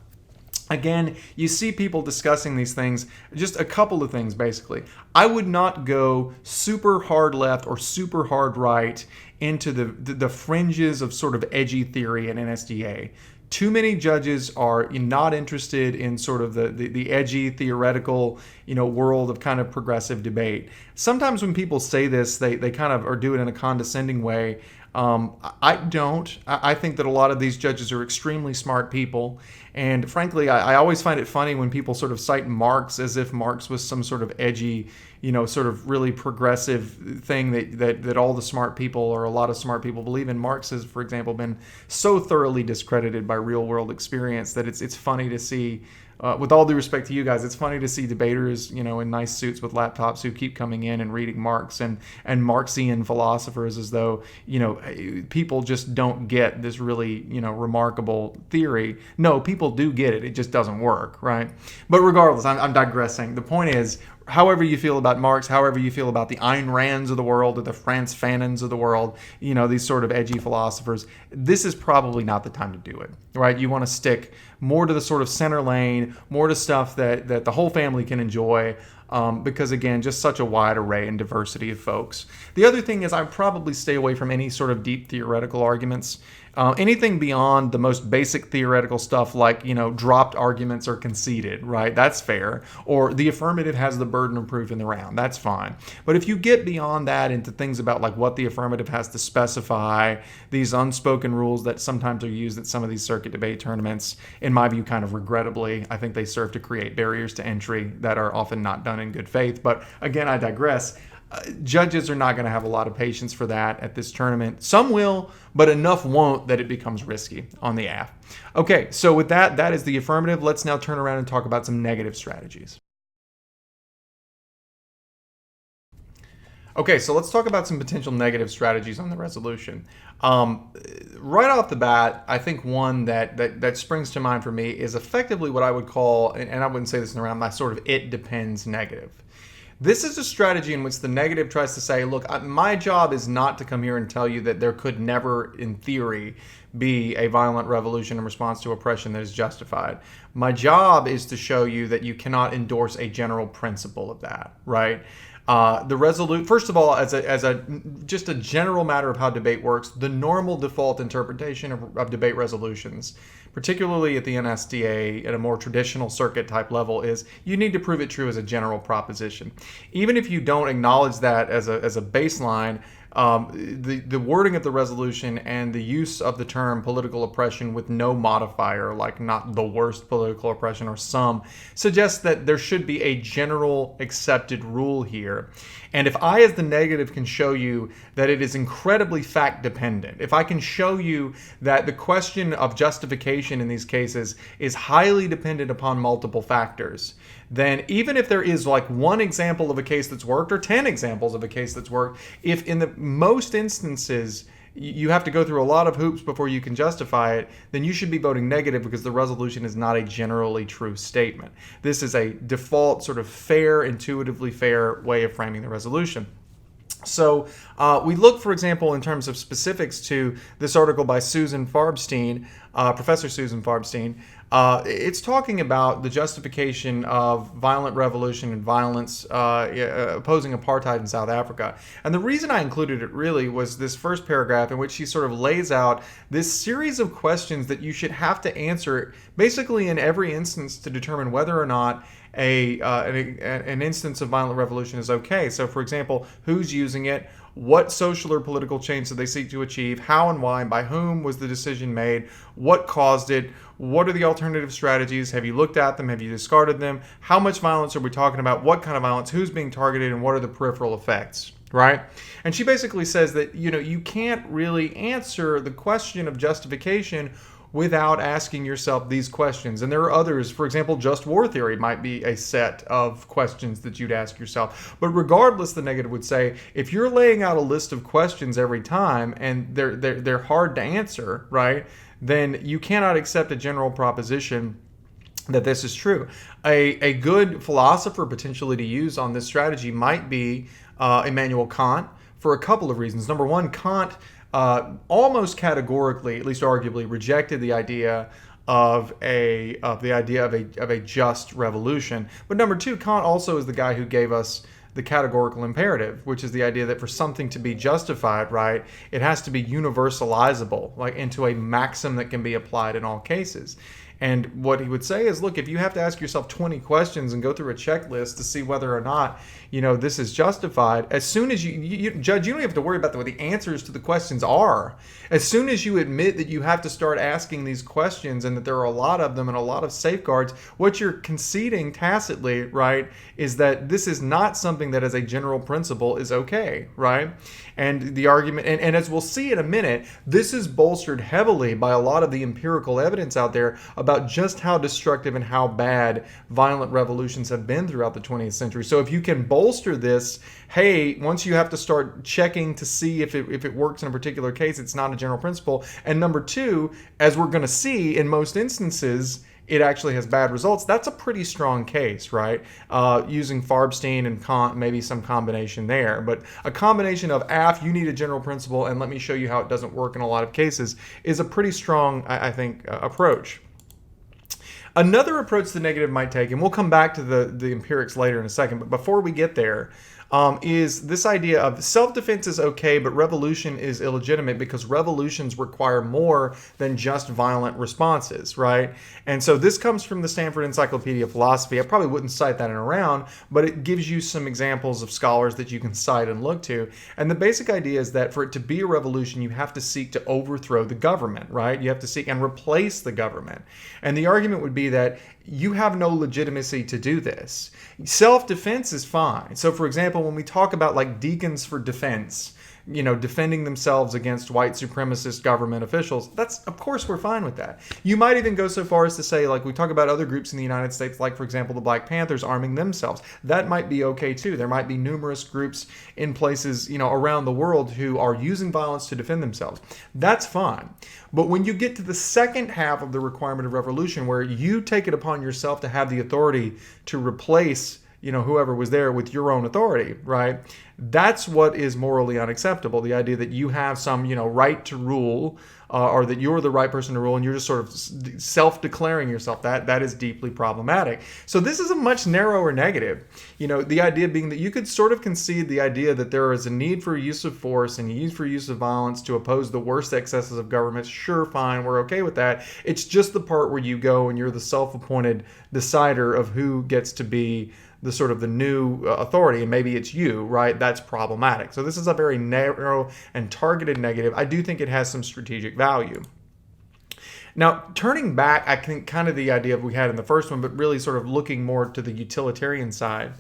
Again, you see people discussing these things, just a couple of things basically. I would not go super hard left or super hard right into the fringes of sort of edgy theory at NSDA. Too many judges are not interested in sort of the edgy theoretical, world of kind of progressive debate. Sometimes when people say this, they kind of do it in a condescending way. I don't. I think that a lot of these judges are extremely smart people. And frankly, I always find it funny when people sort of cite Marx as if Marx was some sort of edgy, sort of really progressive thing that all the smart people or a lot of smart people believe in. Marx has, for example, been so thoroughly discredited by real world experience that it's funny to see. With all due respect to you guys, it's funny to see debaters, in nice suits with laptops who keep coming in and reading Marx and Marxian philosophers as though, people just don't get this really, remarkable theory. No, people do get it. It just doesn't work, right? But regardless, I'm digressing. The point is, however you feel about Marx, however you feel about the Ayn Rands of the world or the Frantz Fanons of the world, these sort of edgy philosophers, this is probably not the time to do it, right? You want to stick more to the sort of center lane, more to stuff that the whole family can enjoy, because again, just such a wide array and diversity of folks. The other thing is I'd probably stay away from any sort of deep theoretical arguments. Anything beyond the most basic theoretical stuff like, dropped arguments are conceded, right? That's fair. Or the affirmative has the burden of proof in the round. That's fine. But if you get beyond that into things about what the affirmative has to specify, these unspoken rules that sometimes are used at some of these circuit debate tournaments, in my view, kind of regrettably, I think they serve to create barriers to entry that are often not done in good faith. But again, I digress. Judges are not going to have a lot of patience for that at this tournament. Some will, but enough won't that it becomes risky on the AF. Okay, so with that is the affirmative. Let's now turn around and talk about some negative strategies. Okay, so let's talk about some potential negative strategies on the resolution. Right off the bat, I think one that springs to mind for me is effectively what I would call, and I wouldn't say this in the round, my sort of it depends negative. This is a strategy in which the negative tries to say, look, my job is not to come here and tell you that there could never, in theory, be a violent revolution in response to oppression that is justified. My job is to show you that you cannot endorse a general principle of that, right? First of all, just a general matter of how debate works, the normal default interpretation of debate resolutions, particularly at the NSDA at a more traditional circuit type level, is you need to prove it true as a general proposition. Even if you don't acknowledge that as a baseline, the wording of the resolution and the use of the term political oppression with no modifier, like not the worst political oppression or some, suggests that there should be a general accepted rule here. And if I, as the negative, can show you that it is incredibly fact dependent, if I can show you that the question of justification in these cases is highly dependent upon multiple factors, then even if there is like one example of a case that's worked or 10 examples of a case that's worked, if in the most instances you have to go through a lot of hoops before you can justify it, then you should be voting negative because the resolution is not a generally true statement. This is a default sort of fair, intuitively fair way of framing the resolution. So we look, for example, in terms of specifics to this article by Susan Farbstein, Professor Susan Farbstein. It's talking about the justification of violent revolution and violence opposing apartheid in South Africa. And the reason I included it really was this first paragraph in which she sort of lays out this series of questions that you should have to answer basically in every instance to determine whether or not an instance of violent revolution is okay. So, for example, who's using it? What social or political change do they seek to achieve? How and why? By whom was the decision made? What caused it? What are the alternative strategies? Have you looked at them? Have you discarded them? How much violence are we talking about? What kind of violence? Who's being targeted? And what are the peripheral effects? Right? And she basically says that, you can't really answer the question of justification without asking yourself these questions. And there are others. For example, just war theory might be a set of questions that you'd ask yourself. But regardless, the negative would say, if you're laying out a list of questions every time and they're hard to answer, right, then you cannot accept a general proposition that this is true. A good philosopher potentially to use on this strategy might be Immanuel Kant, for a couple of reasons. Number one, Kant almost categorically, at least arguably, rejected the idea of a just revolution. But number two, Kant also is the guy who gave us the categorical imperative, which is the idea that for something to be justified, right, it has to be universalizable, like into a maxim that can be applied in all cases. And what he would say is, look, if you have to ask yourself 20 questions and go through a checklist to see whether or not, this is justified, as soon as you judge, you don't have to worry about what the answers to the questions are. As soon as you admit that you have to start asking these questions and that there are a lot of them and a lot of safeguards, what you're conceding tacitly, right, is that this is not something that as a general principle is okay, right? And the argument, and as we'll see in a minute, this is bolstered heavily by a lot of the empirical evidence out there about just how destructive and how bad violent revolutions have been throughout the 20th century. So if you can bolster this, hey, once you have to start checking to see if it works in a particular case, it's not a general principle. And number two, as we're going to see in most instances, it actually has bad results. That's a pretty strong case, right? Using Farbstein and Kant, maybe some combination there. But a combination of you need a general principle, and let me show you how it doesn't work in a lot of cases, is a pretty strong, I think, approach. Another approach the negative might take, and we'll come back to the empirics later in a second, but before we get there, is this idea of self-defense is okay, but revolution is illegitimate because revolutions require more than just violent responses, right? And so this comes from the Stanford Encyclopedia of Philosophy. I probably wouldn't cite that in a round, but it gives you some examples of scholars that you can cite and look to. And the basic idea is that for it to be a revolution, you have to seek to overthrow the government, right? You have to seek and replace the government. And the argument would be that you have no legitimacy to do this. Self-defense is fine. So, for example, when we talk about like deacons for defense, defending themselves against white supremacist government officials, of course, we're fine with that. You might even go so far as to say, like we talk about other groups in the United States, like, for example, the Black Panthers arming themselves. That might be okay, too. There might be numerous groups in places, around the world who are using violence to defend themselves. That's fine. But when you get to the second half of the requirement of revolution, where you take it upon yourself to have the authority to replace whoever was there with your own authority, right? That's what is morally unacceptable. The idea that you have some, right to rule, or that you're the right person to rule, and you're just sort of self-declaring yourself, that is deeply problematic. So this is a much narrower negative. The idea being that you could sort of concede the idea that there is a need for use of force and a need for use of violence to oppose the worst excesses of government. Sure, fine, we're okay with that. It's just the part where you go and you're the self-appointed decider of who gets to be the sort of the new authority, and maybe it's you, right? That's problematic. So this is a very narrow and targeted negative. I do think it has some strategic value. Now, turning back, I think kind of the idea we had in the first one, but really sort of looking more to the utilitarian side,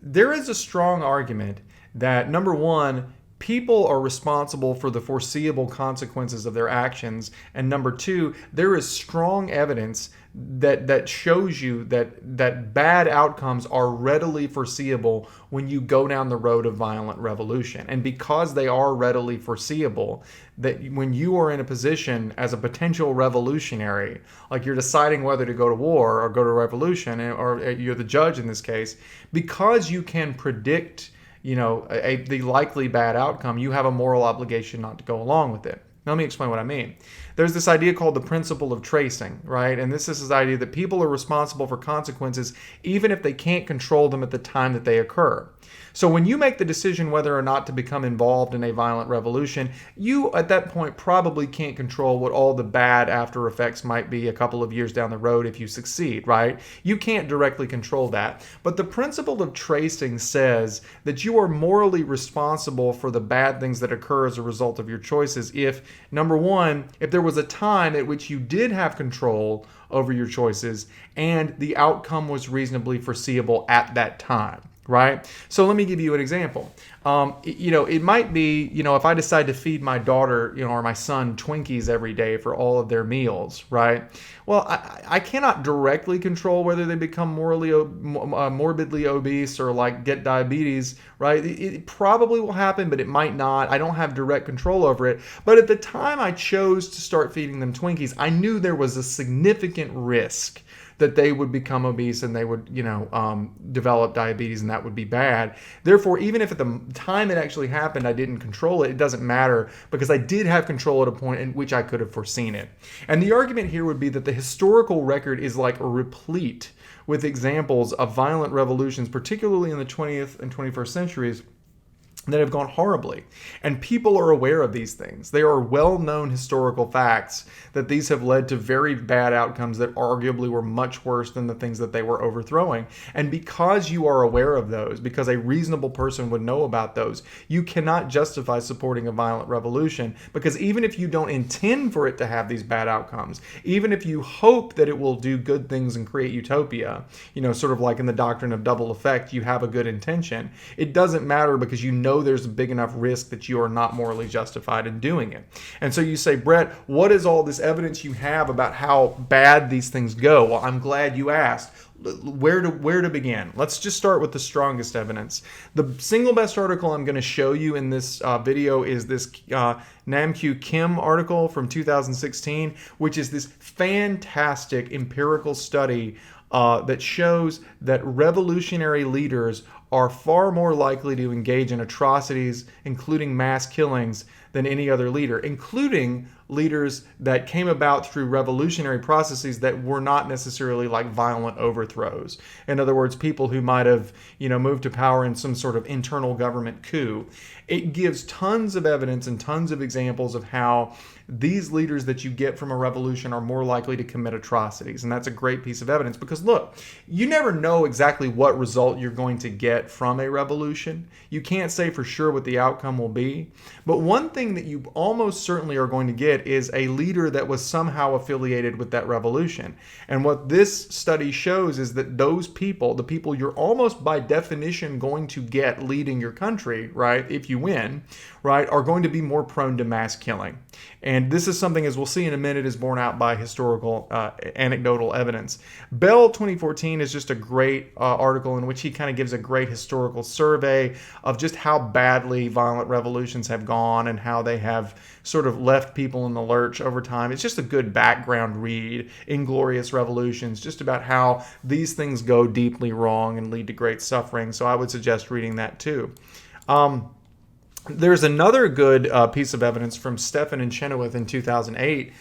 there is a strong argument that, number one, people are responsible for the foreseeable consequences of their actions, and number two, there is strong evidence that shows you that bad outcomes are readily foreseeable when you go down the road of violent revolution. And because they are readily foreseeable, that when you are in a position as a potential revolutionary, like you're deciding whether to go to war or go to revolution, or you're the judge in this case, because you can predict the likely bad outcome, you have a moral obligation not to go along with it. Now, let me explain what I mean. There's this idea called the principle of tracing, right? And this is the idea that people are responsible for consequences even if they can't control them at the time that they occur. So when you make the decision whether or not to become involved in a violent revolution, you at that point probably can't control what all the bad after effects might be a couple of years down the road if you succeed, right? You can't directly control that. But the principle of tracing says that you are morally responsible for the bad things that occur as a result of your choices if, number one, if there was a time at which you did have control over your choices and the outcome was reasonably foreseeable at that time. Right? So let me give you an example. It might be, if I decide to feed my daughter, or my son Twinkies every day for all of their meals, right? Well, I cannot directly control whether they become morbidly obese or like get diabetes, right? It probably will happen, but it might not. I don't have direct control over it. But at the time I chose to start feeding them Twinkies, I knew there was a significant risk that they would become obese and they would, develop diabetes, and that would be bad. Therefore, even if at the time it actually happened, I didn't control it, it doesn't matter because I did have control at a point in which I could have foreseen it. And the argument here would be that the historical record is like replete with examples of violent revolutions, particularly in the 20th and 21st centuries, that have gone horribly. And people are aware of these things. They are well-known historical facts that these have led to very bad outcomes that arguably were much worse than the things that they were overthrowing. And because you are aware of those, because a reasonable person would know about those, you cannot justify supporting a violent revolution, because even if you don't intend for it to have these bad outcomes, even if you hope that it will do good things and create utopia, sort of like in the doctrine of double effect, you have a good intention, it doesn't matter because you know there's a big enough risk that you are not morally justified in doing it. And so you say, Brett, what is all this evidence you have about how bad these things go? Well, I'm glad you asked. Where to begin? Let's just start with the strongest evidence. The single best article I'm going to show you in this video is this Namkyu Kim article from 2016, which is this fantastic empirical study that shows that revolutionary leaders are far more likely to engage in atrocities, including mass killings, than any other leader, including leaders that came about through revolutionary processes that were not necessarily like violent overthrows. In other words, people who might have, moved to power in some sort of internal government coup. It gives tons of evidence and tons of examples of how these leaders that you get from a revolution are more likely to commit atrocities. And that's a great piece of evidence because, look, you never know exactly what result you're going to get from a revolution. You can't say for sure what the outcome will be. But one thing that you almost certainly are going to get is a leader that was somehow affiliated with that revolution. And what this study shows is that those people, the people you're almost by definition going to get leading your country, right, if you win, right, are going to be more prone to mass killing. And this is something, as we'll see in a minute, is borne out by historical anecdotal evidence. Bell 2014 is just a great article in which he kind of gives a great historical survey of just how badly violent revolutions have gone and how they have sort of left people in the lurch over time. It's just a good background read, Inglorious Revolutions, just about how these things go deeply wrong and lead to great suffering. So I would suggest reading that too. There's another good piece of evidence from Stephan and Chenoweth in 2008.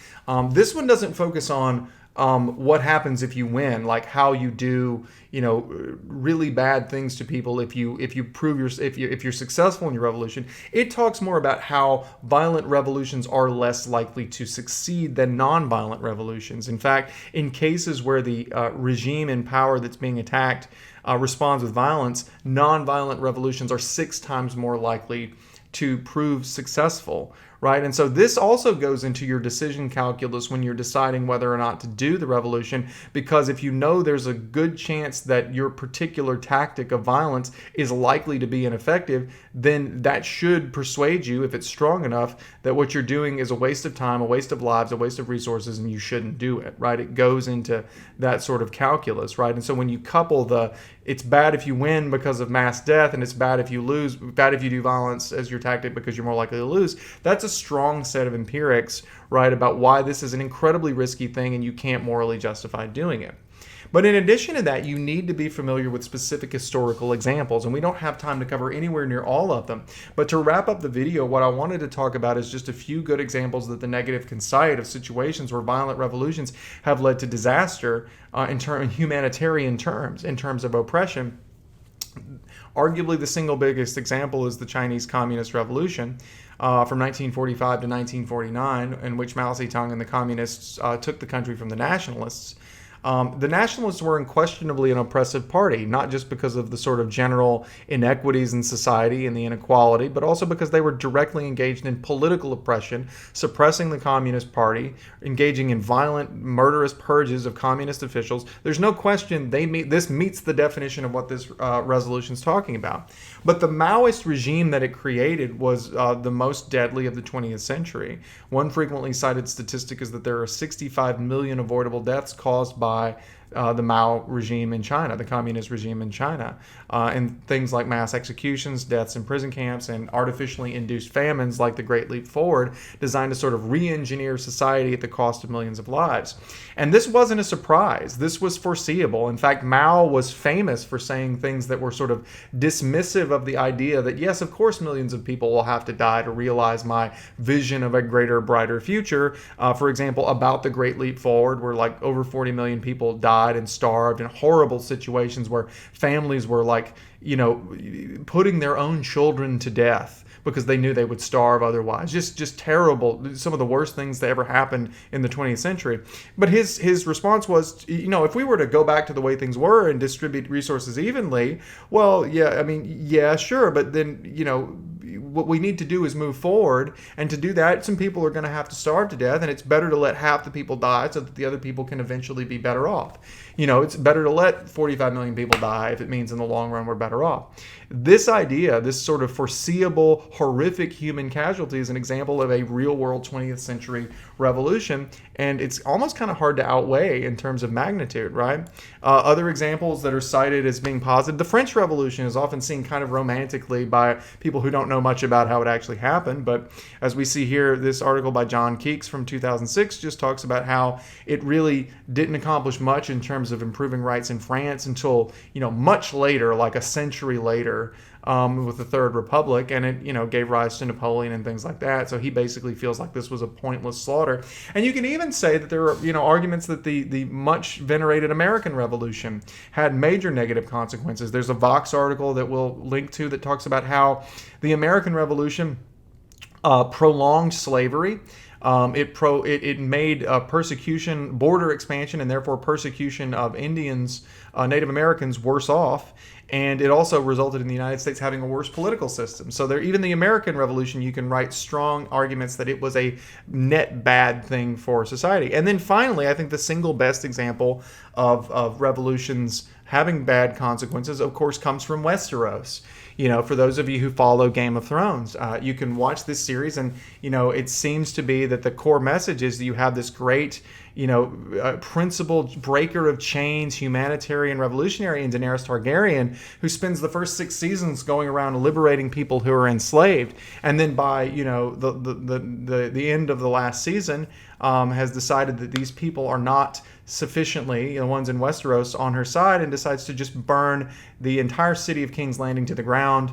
This one doesn't focus on what happens if you win, like how you do, really bad things to people if you prove if you're successful in your revolution. It talks more about how violent revolutions are less likely to succeed than non-violent revolutions. In fact, in cases where the regime in power that's being attacked responds with violence, non-violent revolutions are 6 times more likely to prove successful, right? And so this also goes into your decision calculus when you're deciding whether or not to do the revolution, because if you know there's a good chance that your particular tactic of violence is likely to be ineffective, then that should persuade you, if it's strong enough, that what you're doing is a waste of time, a waste of lives, a waste of resources, and you shouldn't do it, right? It goes into that sort of calculus, right? And so when you couple it's bad if you win because of mass death, and it's bad if you lose, bad if you do violence as your tactic because you're more likely to lose, that's a strong set of empirics, right, about why this is an incredibly risky thing and you can't morally justify doing it. But in addition to that, you need to be familiar with specific historical examples, and we don't have time to cover anywhere near all of them. But to wrap up the video, what I wanted to talk about is just a few good examples that the negative can cite of situations where violent revolutions have led to disaster in humanitarian terms, in terms of oppression. Arguably the single biggest example is the Chinese Communist Revolution from 1945 to 1949, in which Mao Zedong and the Communists took the country from the Nationalists. The Nationalists were unquestionably an oppressive party, not just because of the sort of general inequities in society and the inequality, but also because they were directly engaged in political oppression, suppressing the Communist Party, engaging in violent, murderous purges of communist officials. There's no question this meets the definition of what this resolution is talking about. But the Maoist regime that it created was the most deadly of the 20th century. One frequently cited statistic is that there are 65 million avoidable deaths caused by the Mao regime in China, the communist regime in China, and things like mass executions, deaths in prison camps, and artificially induced famines like the Great Leap Forward, designed to sort of re-engineer society at the cost of millions of lives. And this wasn't a surprise. This was foreseeable. In fact, Mao was famous for saying things that were sort of dismissive of the idea that, yes, of course, millions of people will have to die to realize my vision of a greater, brighter future. For example, about the Great Leap Forward, where like over 40 million people died and starved in horrible situations where families were putting their own children to death because they knew they would starve otherwise. Just terrible. Some of the worst things that ever happened in the 20th century. But his response was, if we were to go back to the way things were and distribute resources evenly, well, yeah, sure. But then, what we need to do is move forward. And to do that, some people are going to have to starve to death. And it's better to let half the people die so that the other people can eventually be better off. It's better to let 45 million people die if it means in the long run we're better off. This idea, this sort of foreseeable, horrific human casualty is an example of a real-world 20th century revolution, and it's almost kind of hard to outweigh in terms of magnitude, right? Other examples that are cited as being positive, the French Revolution is often seen kind of romantically by people who don't know much about how it actually happened, but as we see here, this article by John Keeks from 2006 just talks about how it really didn't accomplish much in terms of improving rights in France until, much later, like a century later, with the Third Republic, and it gave rise to Napoleon and things like that. So he basically feels like this was a pointless slaughter. And you can even say that there are arguments that the much venerated American Revolution had major negative consequences. There's a Vox article that we'll link to that talks about how the American Revolution prolonged slavery. It made persecution, border expansion, and therefore persecution of Indians, Native Americans, worse off. And it also resulted in the United States having a worse political system. So even the American Revolution, you can write strong arguments that it was a net bad thing for society. And then finally, I think the single best example of revolutions having bad consequences, of course, comes from Westeros. For those of you who follow Game of Thrones, you can watch this series, and it seems to be that the core message is that you have this great, principled breaker of chains, humanitarian revolutionary in Daenerys Targaryen, who spends the first 6 seasons going around liberating people who are enslaved, and then by the end of the last season, has decided that these people are not sufficiently, the ones in Westeros, on her side, and decides to just burn the entire city of King's Landing to the ground,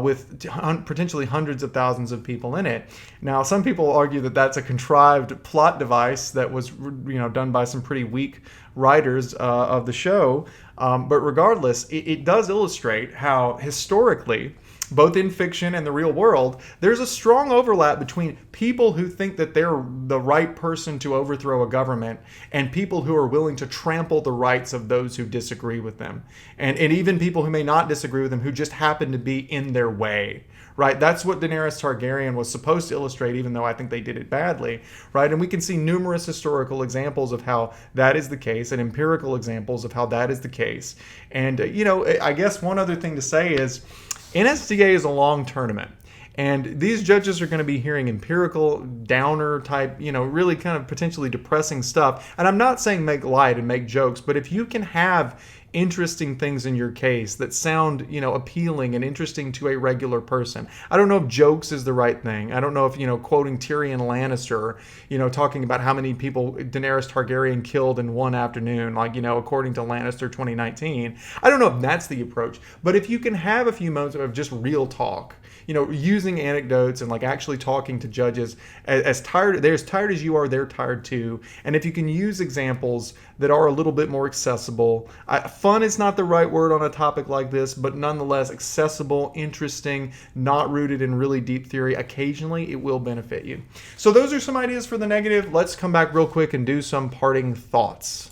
with potentially hundreds of thousands of people in it. Now, some people argue that that's a contrived plot device that was, done by some pretty weak writers of the show. But regardless, it does illustrate how historically, both in fiction and the real world, there's a strong overlap between people who think that they're the right person to overthrow a government and people who are willing to trample the rights of those who disagree with them. And even people who may not disagree with them who just happen to be in their way. Right? That's what Daenerys Targaryen was supposed to illustrate, even though I think they did it badly. Right? And we can see numerous historical examples of how that is the case and empirical examples of how that is the case. And, I guess one other thing to say is NSDA is a long tournament. And these judges are going to be hearing empirical, downer type, really kind of potentially depressing stuff. And I'm not saying make light and make jokes, but if you can have interesting things in your case that sound, appealing and interesting to a regular person. I don't know if jokes is the right thing. I don't know if, quoting Tyrion Lannister, talking about how many people Daenerys Targaryen killed in one afternoon, according to Lannister 2019. I don't know if that's the approach, but if you can have a few moments of just real talk, using anecdotes and actually talking to judges they're as tired as you are, they're tired too. And if you can use examples that are a little bit more accessible, fun is not the right word on a topic like this, but nonetheless accessible, interesting, not rooted in really deep theory, occasionally it will benefit you. So those are some ideas for the negative. Let's come back real quick and do some parting thoughts.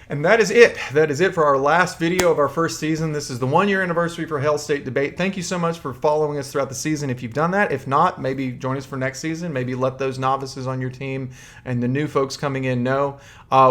And that is it. That is it for our last video of our first season. This is the 1-year anniversary for Hell State Debate. Thank you so much for following us throughout the season if you've done that. If not, maybe join us for next season. Maybe let those novices on your team and the new folks coming in know.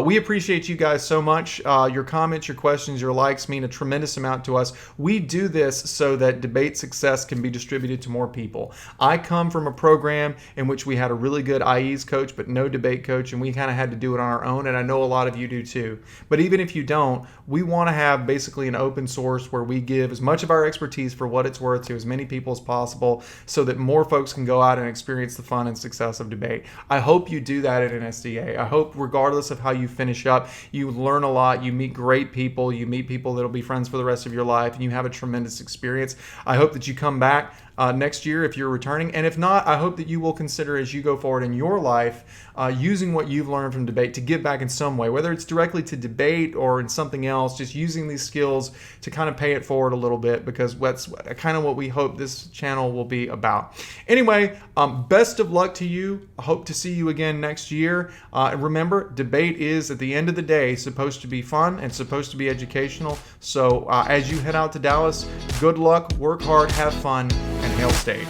We appreciate you guys so much. Your comments, your questions, your likes mean a tremendous amount to us. We do this so that debate success can be distributed to more people. I come from a program in which we had a really good IEs coach, but no debate coach, and we kind of had to do it on our own, and I know a lot of you do too. But even if you don't, we want to have basically an open source where we give as much of our expertise for what it's worth to as many people as possible so that more folks can go out and experience the fun and success of debate. I hope you do that at NSDA. I hope regardless of how you finish up, you learn a lot, you meet great people, you meet people that'll be friends for the rest of your life, and you have a tremendous experience. I hope that you come back next year if you're returning. And if not, I hope that you will consider as you go forward in your life using what you've learned from debate to give back in some way, whether it's directly to debate or in something else, just using these skills to kind of pay it forward a little bit, because that's kind of what we hope this channel will be about. Anyway, best of luck to you. I hope to see you again next year. Remember, debate is at the end of the day supposed to be fun and supposed to be educational. So as you head out to Dallas, good luck, work hard, have fun, and Hail State.